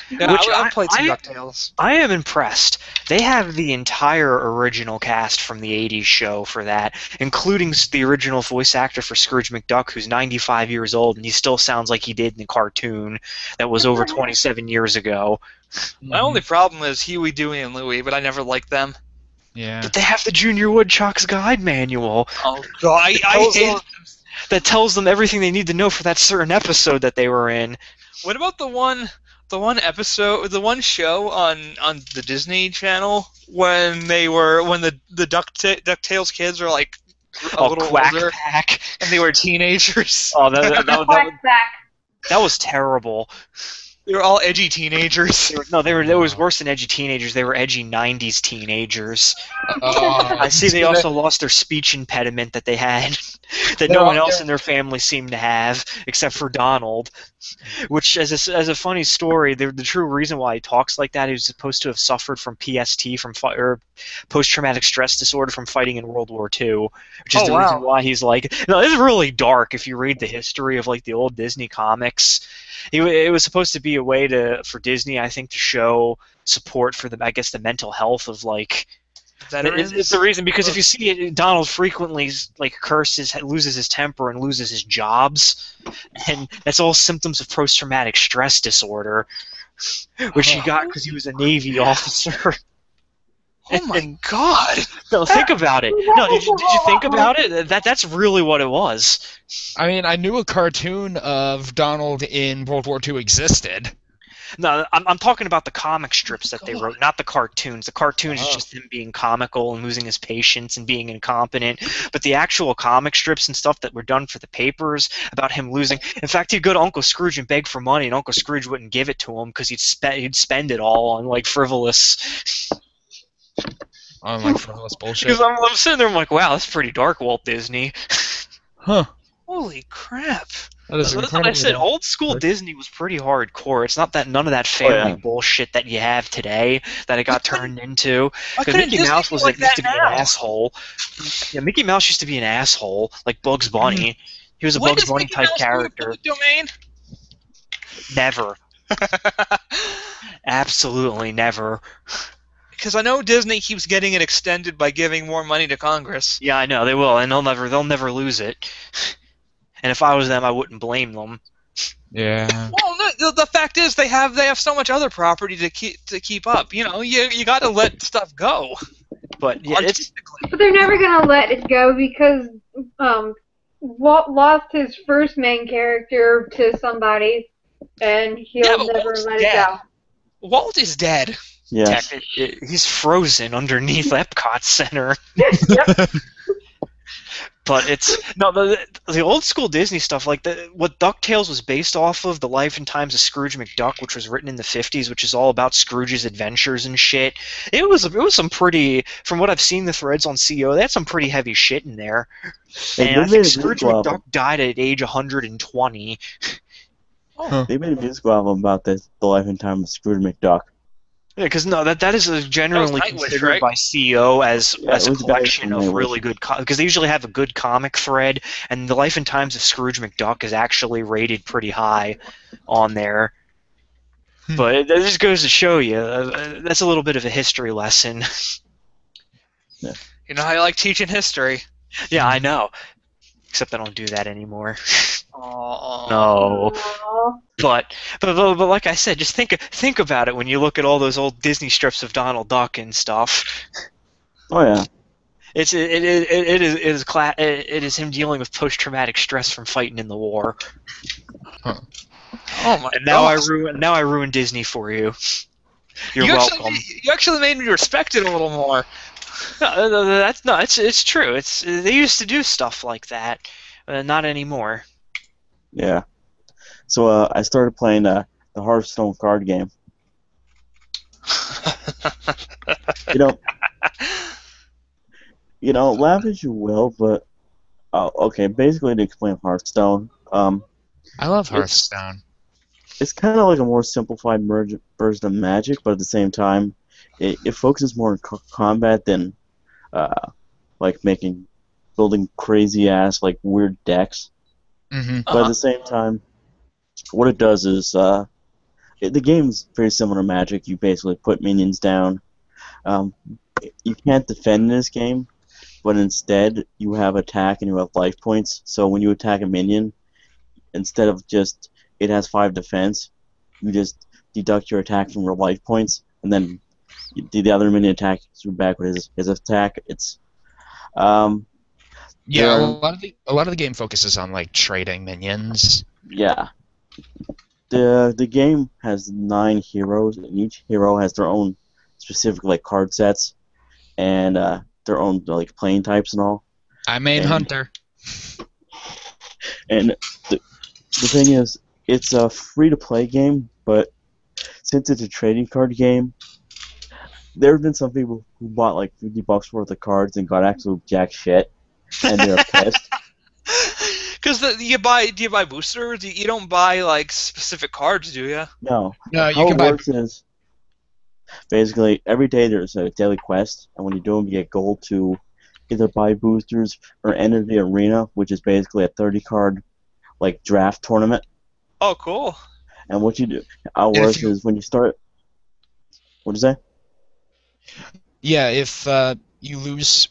Yeah, Which I played some DuckTales. I am impressed. They have the entire original cast from the 80s show for that, including the original voice actor for Scrooge McDuck, who's 95 years old, and he still sounds like he did in the cartoon that was over 27 years ago. My only problem is Huey, Dewey, and Louie, but I never liked them. Yeah. But they have the Junior Woodchuck's Guide manual. Oh god, I hate that tells them everything they need to know for that certain episode that they were in. What about the one episode, the one show on the Disney Channel when the DuckTales kids are like a little Quack older Pack. and they were teenagers? Oh, That that was terrible. They were all edgy teenagers. They was worse than edgy teenagers. They were edgy 90s teenagers. Oh. I see they also lost their speech impediment that they had, that no one else in their family seemed to have, except for Donald. Which, as a funny story, the true reason why he talks like that, he was supposed to have suffered from PST, or post-traumatic stress disorder from fighting in World War II, which is the reason why he's like. No, it's really dark if you read the history of like the old Disney comics. It was supposed to be a way for Disney, I think, to show support for the mental health of like veterans. It's the reason, because if you see it, Donald frequently like loses his temper and loses his jobs, and that's all symptoms of post-traumatic stress disorder, which he got because he was a Navy officer. Oh my god! No, think about it. No, did you think about it? That's really what it was. I mean, I knew a cartoon of Donald in World War II existed. No, I'm talking about the comic strips that they wrote, not the cartoons. The cartoons is just him being comical and losing his patience and being incompetent. But the actual comic strips and stuff that were done for the papers about him losing. In fact, he'd go to Uncle Scrooge and beg for money, and Uncle Scrooge wouldn't give it to him because he'd spend it all on like frivolous. on like frivolous bullshit. Because I'm sitting there, I'm like, wow, that's pretty dark, Walt Disney. Huh. Holy crap! That is That's what I incredible. said. Old school Disney was pretty hardcore. It's not that none of that family bullshit that you have today that it got turned into. Because Mickey Mouse used to be an asshole. Yeah, Mickey Mouse used to be an asshole, like Bugs Bunny. He was a Bugs Bunny type character. Domain? Never. Absolutely never. Because I know Disney keeps getting it extended by giving more money to Congress. Yeah, I know they will, and they'll never lose it. And if I was them, I wouldn't blame them. Yeah. Well, no, the fact is they have so much other property to keep up. You know, you got to let stuff go. But yeah, but they're never gonna let it go because Walt lost his first main character to somebody, and he'll never let it go. Walt is dead. Yeah. He's frozen underneath Epcot Center. Yep. But it's the old school Disney stuff, like what DuckTales was based off of, the life and times of Scrooge McDuck, which was written in the 50s, which is all about Scrooge's adventures and shit. It was some pretty, from what I've seen the threads on CO, they had some pretty heavy shit in there. And I think Scrooge McDuck died at age 120. They made a musical album about the life and time of Scrooge McDuck. Yeah, because that is generally considered by CO as a collection of really good, because they usually have a good comic thread, and the Life and Times of Scrooge McDuck is actually rated pretty high on there. But it just goes to show you, that's a little bit of a history lesson. Yeah. You know how I like teaching history. Yeah, I know. Except I don't do that anymore. Aww. No. But like I said, just think about it when you look at all those old Disney strips of Donald Duck and stuff. Oh yeah. It is him dealing with post-traumatic stress from fighting in the war. Huh. Oh my! And now I ruined Disney for you. You're welcome. You actually made me respect it a little more. It's true. They used to do stuff like that, not anymore. Yeah. So I started playing the Hearthstone card game. Laugh as you will, but okay. Basically, to explain Hearthstone, I love Hearthstone. It's kind of like a more simplified version of Magic, but at the same time, it focuses more on combat than like building crazy ass like weird decks. Mm-hmm. But at the same time, what it does is the game's very similar to Magic. You basically put minions down. You can't defend in this game, but instead you have attack and you have life points. So when you attack a minion, instead of just it has 5 defense, you just deduct your attack from your life points, and then the other minion attack you back with his attack. It's yeah, a lot of the game focuses on like trading minions. Yeah. The game has 9 heroes, and each hero has their own specific like card sets and their own like playing types and all. I main Hunter. And the thing is, it's a free-to-play game, but since it's a trading card game, there have been some people who bought like $50 worth of cards and got absolute jack shit, and they're pissed. Because do you buy boosters? You don't buy like specific cards, do you? No. No, you How can it buy. works is basically every day there's a daily quest, and when you do them, you get gold to either buy boosters or enter the arena, which is basically a 30-card like draft tournament. Oh, cool. And what you do, how it works is when you start. What'd you say? Yeah, if you lose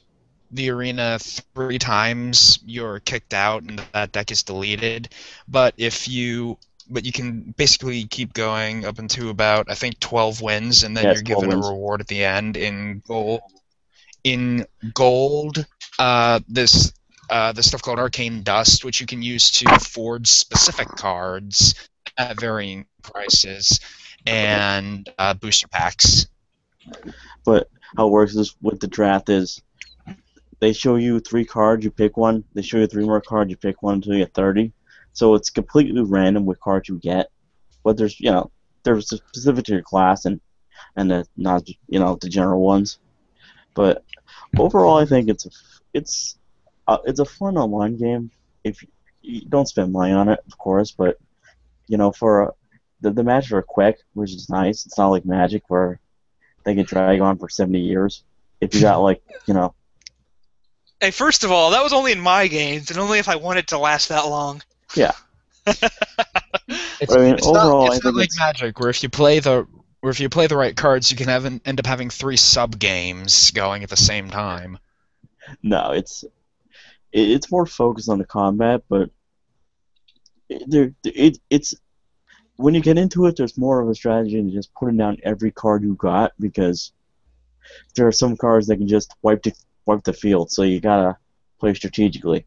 the arena 3 times, you're kicked out and that deck is deleted. But you can basically keep going up into about, I think, 12 wins, and then you're given a reward at the end in gold. In gold, this stuff called Arcane Dust, which you can use to forge specific cards at varying prices, and booster packs. But how it works is with the draft is they show you 3 cards, you pick one. They show you 3 more cards, you pick one until you get 30. So it's completely random what cards you get. But there's they're specific to your class and the not the general ones. But overall, I think it's a fun online game. If you don't spend money on it, of course, but for the matches are quick, which is nice. It's not like Magic where they can drag on for 70 years. If you got Hey, first of all, that was only in my games, and only if I want it to last that long. Yeah. It's, I mean, it's overall, not, I think like it's Magic, where if you play the right cards, you can end up having 3 sub games going at the same time. no, it's more focused on the combat, but it's when you get into it, there's more of a strategy than just putting down every card you got, because there are some cards that can just wipe the field, so you gotta play strategically.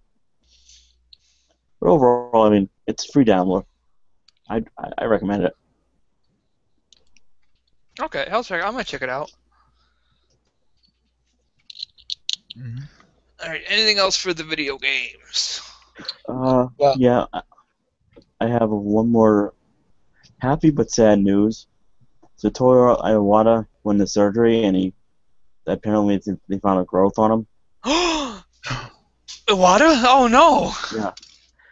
But overall, I mean, it's free download. I recommend it. Okay, I'm gonna check it out. Mm-hmm. All right, anything else for the video games? Yeah, I have one more happy but sad news. Satoru Iwata went to surgery, and apparently they found a growth on him. Iwata? Oh no! Yeah,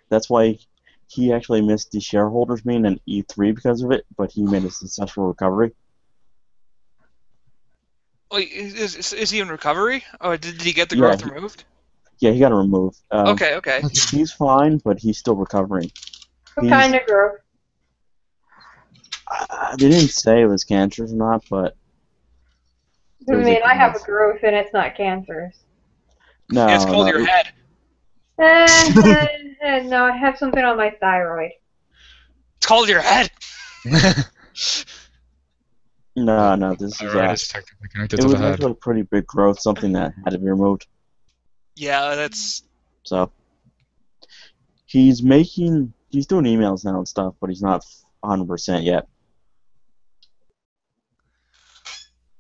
that's why he actually missed the shareholders meeting and E3 because of it, but he made a successful recovery. Wait, is he in recovery? Oh, did he get the growth removed? Yeah, he got it removed. Okay. He's fine, but he's still recovering. What kind of growth? They didn't say it was cancerous or not, but... I mean, I have a growth and it's not cancerous. No, it's called your head. No, I have something on my thyroid. It's called your head! No, this is technically connected it to was the head. actually a pretty big growth, something that had to be removed. Yeah, that's... So, he's doing emails now and stuff, but he's not 100% yet.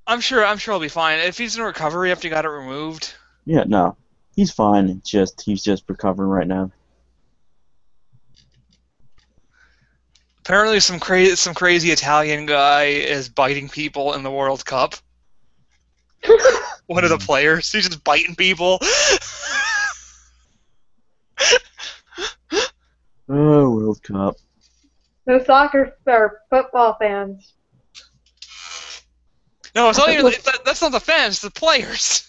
I'm sure he'll be fine. If he's in recovery after you got it removed... Yeah, no. He's fine, he's just recovering right now. Apparently some crazy Italian guy is biting people in the World Cup. One of the players. He's just biting people. Oh, World Cup. No soccer or football fans. No, it's not even, that's not the fans, it's the players.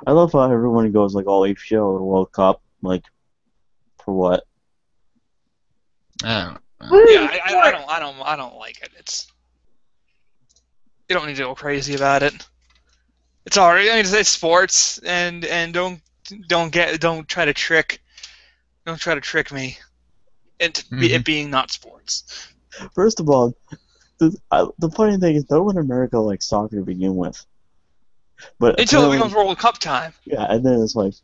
I love how everyone goes like all ape shit over the World Cup. Like, for what? Yeah, I don't like it. You don't need to go crazy about it. It's alright. I mean, it's sports, and don't try to trick me into it being not sports. First of all, the funny thing is, no one in America likes soccer to begin with. But until it becomes World Cup time. Yeah, and then it's like,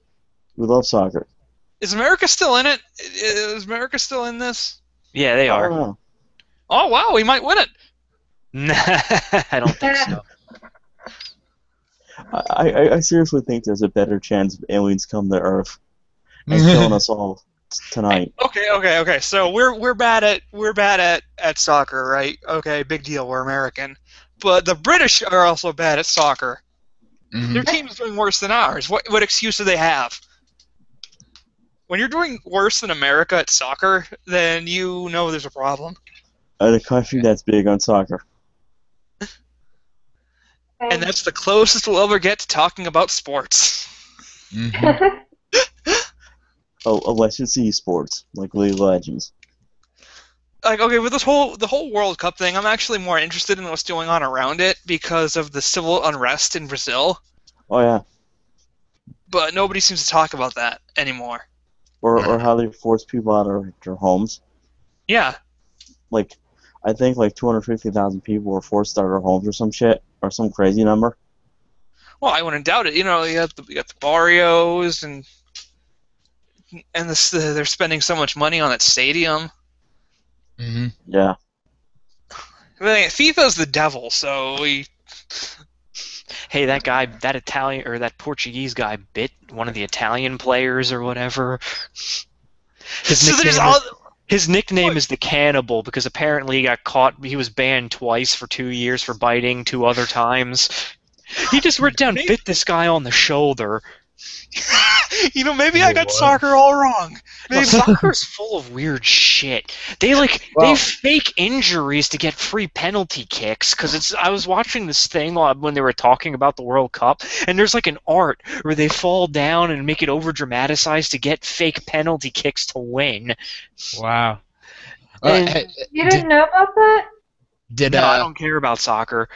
we love soccer. Is America still in it? Is America still in this? Yeah, they are. Oh wow, we might win it. I don't think so. I seriously think there's a better chance of aliens come to Earth and killing us all tonight. Okay. So we're bad at soccer, right? Okay, big deal. We're American, but the British are also bad at soccer. Mm-hmm. Their team is doing worse than ours. What excuse do they have? When you're doing worse than America at soccer, then you know there's a problem. A country that's big on soccer. And that's the closest we'll ever get to talking about sports. Mm-hmm. Unless it's esports, like League of Legends. Like, okay, with the whole World Cup thing, I'm actually more interested in what's going on around it because of the civil unrest in Brazil. Oh yeah. But nobody seems to talk about that anymore. Or how they force people out of their homes. Yeah. Like, I think like 250,000 people were forced out of their homes or some shit, or some crazy number. Well, I wouldn't doubt it. You know, you got the barrios and they're spending so much money on that stadium. Mm-hmm. Yeah. I mean, FIFA's the devil, so we. Hey, that guy, that Italian or that Portuguese guy bit one of the Italian players or whatever. His His nickname is the Cannibal because apparently he got caught. He was banned twice for 2 years for biting 2 other times. He just went down, bit this guy on the shoulder. Maybe I got soccer all wrong. Well, soccer's full of weird shit. They fake injuries to get free penalty kicks. Because I was watching this thing when they were talking about the World Cup, and there's like an art where they fall down and make it over dramatized to get fake penalty kicks to win. Wow. You didn't know about that? No, I don't care about soccer.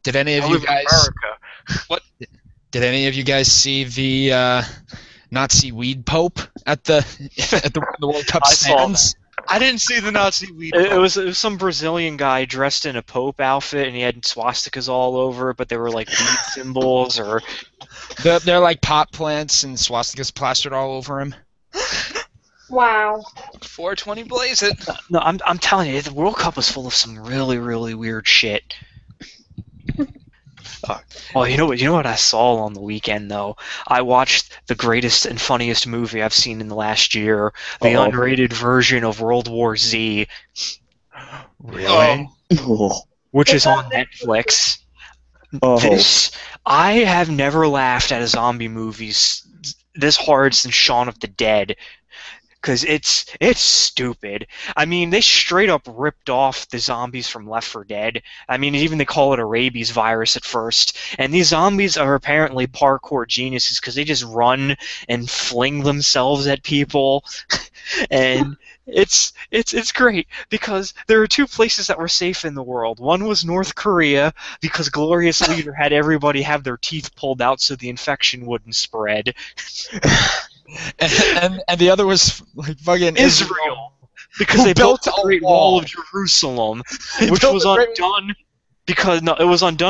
Did any of you guys? America. What? Did any of you guys see the Nazi weed pope at the World Cup stands? I didn't see the Nazi weed. It was some Brazilian guy dressed in a pope outfit, and he had swastikas all over, but they were like weed symbols or. They're like pot plants and swastikas plastered all over him. Wow. 420 blaze it. No, I'm telling you, the World Cup was full of some really, really weird shit. Well, you know what I saw on the weekend though? I watched the greatest and funniest movie I've seen in the last year, the unrated version of World War Z. Really? Which is on Netflix. I have never laughed at a zombie movie this hard since Shaun of the Dead. Because it's stupid. I mean, they straight up ripped off the zombies from Left 4 Dead. I mean, even they call it a rabies virus at first. And these zombies are apparently parkour geniuses because they just run and fling themselves at people. And it's great because there are 2 places that were safe in the world. One was North Korea because glorious leader had everybody have their teeth pulled out so the infection wouldn't spread. And the other was like fucking Israel because they built the Great Wall of Jerusalem, which was undone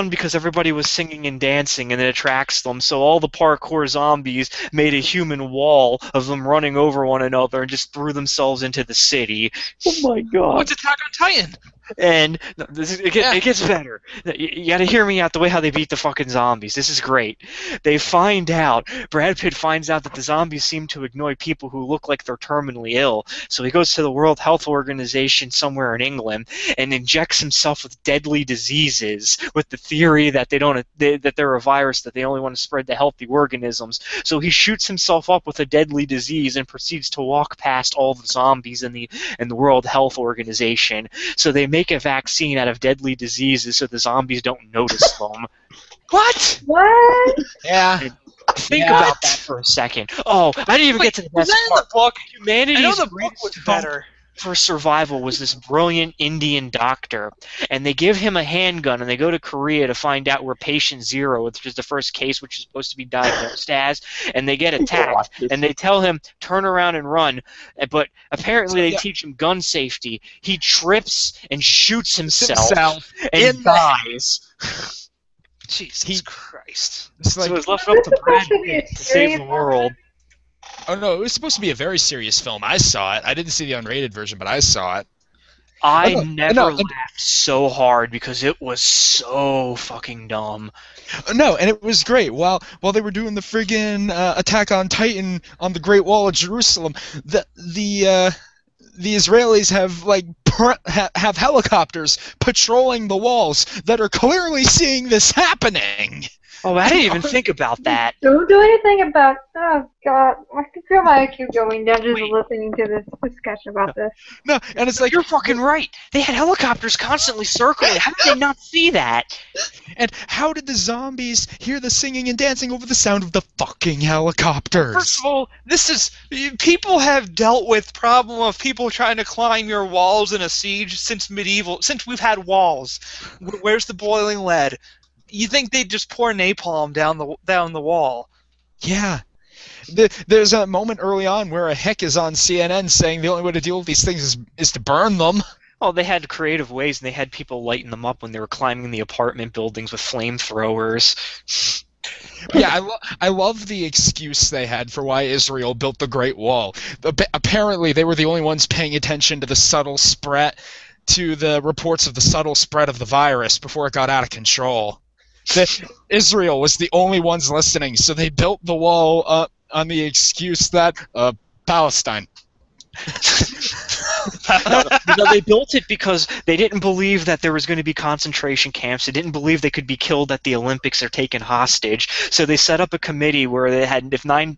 because everybody was singing and dancing and it attracts them. So all the parkour zombies made a human wall of them running over one another and just threw themselves into the city. Oh my god! What's Attack on Titan? And it gets better. You gotta hear me out the way how they beat the fucking zombies. This is great. Brad Pitt finds out that the zombies seem to ignore people who look like they're terminally ill. So he goes to the World Health Organization somewhere in England and injects himself with deadly diseases with the theory that that they're a virus that they only want to spread to healthy organisms. So he shoots himself up with a deadly disease and proceeds to walk past all the zombies in the World Health Organization. So they make a vaccine out of deadly diseases so the zombies don't notice them. What? What? Yeah. Think about that for a second. Oh, I didn't even get to the best part. The book? Humanity's I know the book greatest was hope better. for survival was this brilliant Indian doctor, and they give him a handgun, and they go to Korea to find out where patient 0, which is the first case, which is supposed to be diagnosed as, and they get attacked, and they tell him, turn around and run, but apparently they teach him gun safety. He trips and shoots himself and dies. Jesus Christ. So it was left up to Brad Pitt to save the world. Oh no, it was supposed to be a very serious film. I saw it. I didn't see the unrated version, but I saw it. I never laughed so hard because it was so fucking dumb. No, and it was great. While they were doing the friggin' Attack on Titan on the Great Wall of Jerusalem, the Israelis have helicopters patrolling the walls that are clearly seeing this happening. Oh, I didn't even think about that. Don't do anything about. Oh God, I can feel my IQ going down just listening to this discussion about this. No, and it's like you're fucking right. They had helicopters constantly circling. How did they not see that? And how did the zombies hear the singing and dancing over the sound of the fucking helicopters? First of all, people have dealt with problem of people trying to climb your walls in a siege since we've had walls. Where's the boiling lead? You think they'd just pour napalm down the wall? Yeah. There's a moment early on where a hick is on CNN saying the only way to deal with these things is to burn them. Oh, they had creative ways, and they had people lighting them up when they were climbing the apartment buildings with flamethrowers. Yeah, I love the excuse they had for why Israel built the Great Wall. Apparently, they were the only ones paying attention to the reports of the subtle spread of the virus before it got out of control. Israel was the only ones listening, so they built the wall on the excuse that Palestine. No, they built it because they didn't believe that there was going to be concentration camps. They didn't believe they could be killed at the Olympics or taken hostage. So they set up a committee where they had, if 9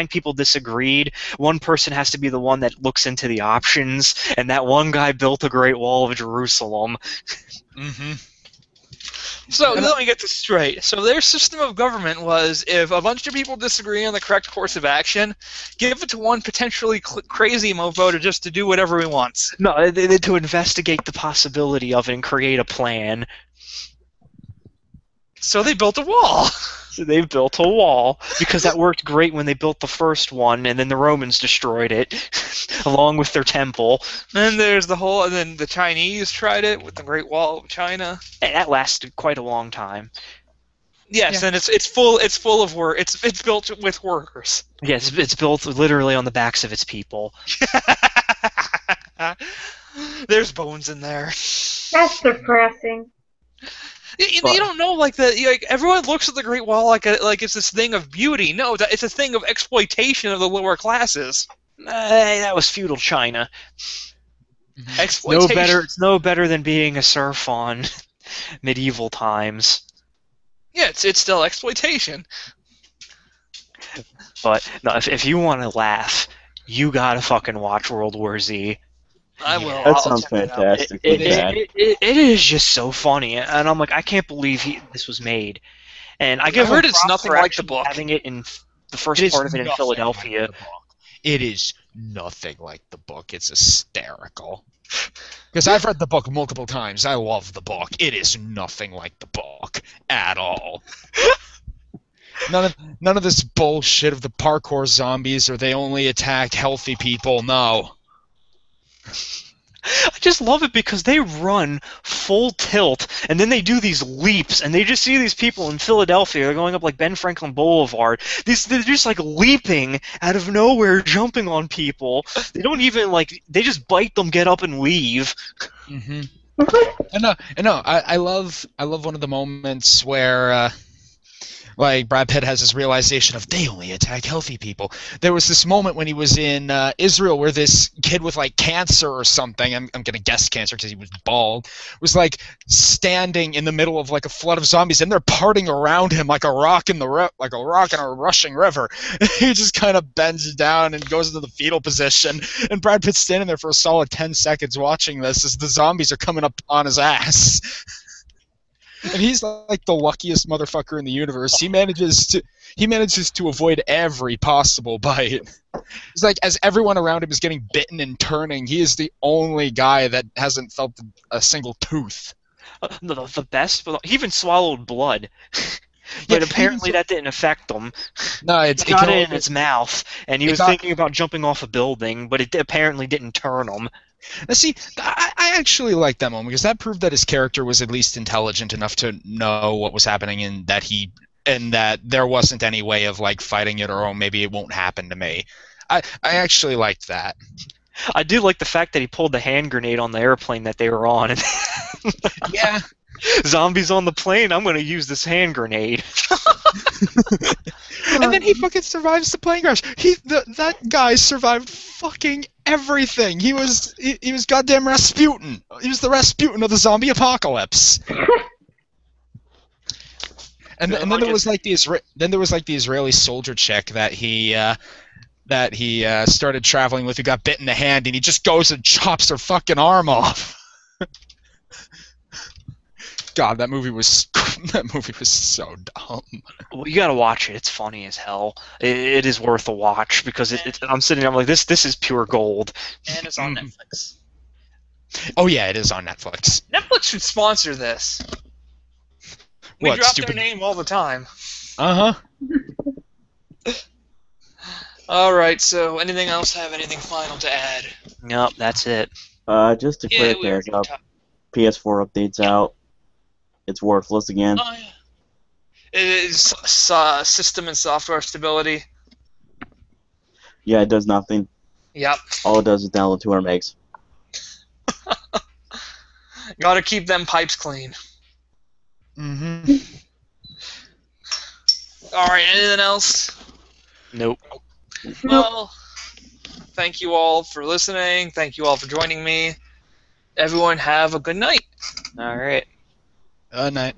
people disagreed, one person has to be the one that looks into the options, and that one guy built a Great Wall of Jerusalem. Mm-hmm. So let me get this straight. So their system of government was, if a bunch of people disagree on the correct course of action, give it to one potentially crazy mofo just to do whatever he wants. No, to investigate the possibility of it and create a plan. So they built a wall. So they built a wall because that worked great when they built the first one, and then the Romans destroyed it, along with their temple. And there's and then the Chinese tried it with the Great Wall of China. And that lasted quite a long time. Yes, yeah. And it's full of work. It's built with workers. Yes, it's built literally on the backs of its people. There's bones in there. That's depressing. You don't know, like everyone looks at the Great Wall like it's this thing of beauty. No, it's a thing of exploitation of the lower classes. That was feudal China. Exploitation. It's no better than being a serf on medieval times. Yeah, it's still exploitation. But no, if you want to laugh, you gotta fucking watch World War Z. I will. That sounds fantastic. It is just so funny, and I'm like, I can't believe this was made. And I heard it's nothing like the book. Having it in the first part of it in Philadelphia. It is nothing like the book. It's hysterical. Because I've read the book multiple times. I love the book. It is nothing like the book at all. None of this bullshit of the parkour zombies, or they only attack healthy people. No. I just love it because they run full tilt, and then they do these leaps, and they just see these people in Philadelphia. They're going up like Ben Franklin Boulevard. They're just like leaping out of nowhere, jumping on people. They don't even they just bite them, get up, and leave. Mm-hmm. I love one of the moments where Brad Pitt has this realization of they only attack healthy people. There was this moment when he was in Israel where this kid with cancer or something, I'm gonna guess cancer because he was bald, was standing in the middle of a flood of zombies, and they're parting around him like a rock in a rushing river. He just kind of bends down and goes into the fetal position, and Brad Pitt's standing there for a solid 10 seconds watching this as the zombies are coming up on his ass. And he's the luckiest motherfucker in the universe. He manages to avoid every possible bite. It's as everyone around him is getting bitten and turning, he is the only guy that hasn't felt a single tooth. The best, he even swallowed blood. But apparently that didn't affect him. No, it got it in his mouth, and he was thinking about jumping off a building, but it apparently didn't turn him. Now, see, I actually like that moment because that proved that his character was at least intelligent enough to know what was happening, and that there wasn't any way of fighting it, or maybe it won't happen to me. I actually liked that. I do like the fact that he pulled the hand grenade on the airplane that they were on. Yeah. Zombies on the plane, I'm going to use this hand grenade. And then he fucking survives the plane crash. That guy survived fucking everything. He was goddamn Rasputin. He was the Rasputin of the zombie apocalypse. And then there was the Israeli soldier chick that he started traveling with, who got bit in the hand, and he just goes and chops her fucking arm off. God, that movie was so dumb. Well, you gotta watch it. It's funny as hell. It is worth a watch because I'm sitting there, I'm like, this is pure gold. And it's on Netflix. Oh yeah, it is on Netflix. Netflix should sponsor this. We drop their name all the time. Uh-huh. All right. So, anything else? Have anything final to add? Nope, that's it. Just a quick heads up. PS4 updates out. It's worthless again. Oh, yeah. It is system and software stability. Yeah, it does nothing. Yep. All it does is download 200 megs. Gotta keep them pipes clean. Mm-hmm. Alright, anything else? Nope. Well, Thank you all for listening. Thank you all for joining me. Everyone have a good night. All right. Night.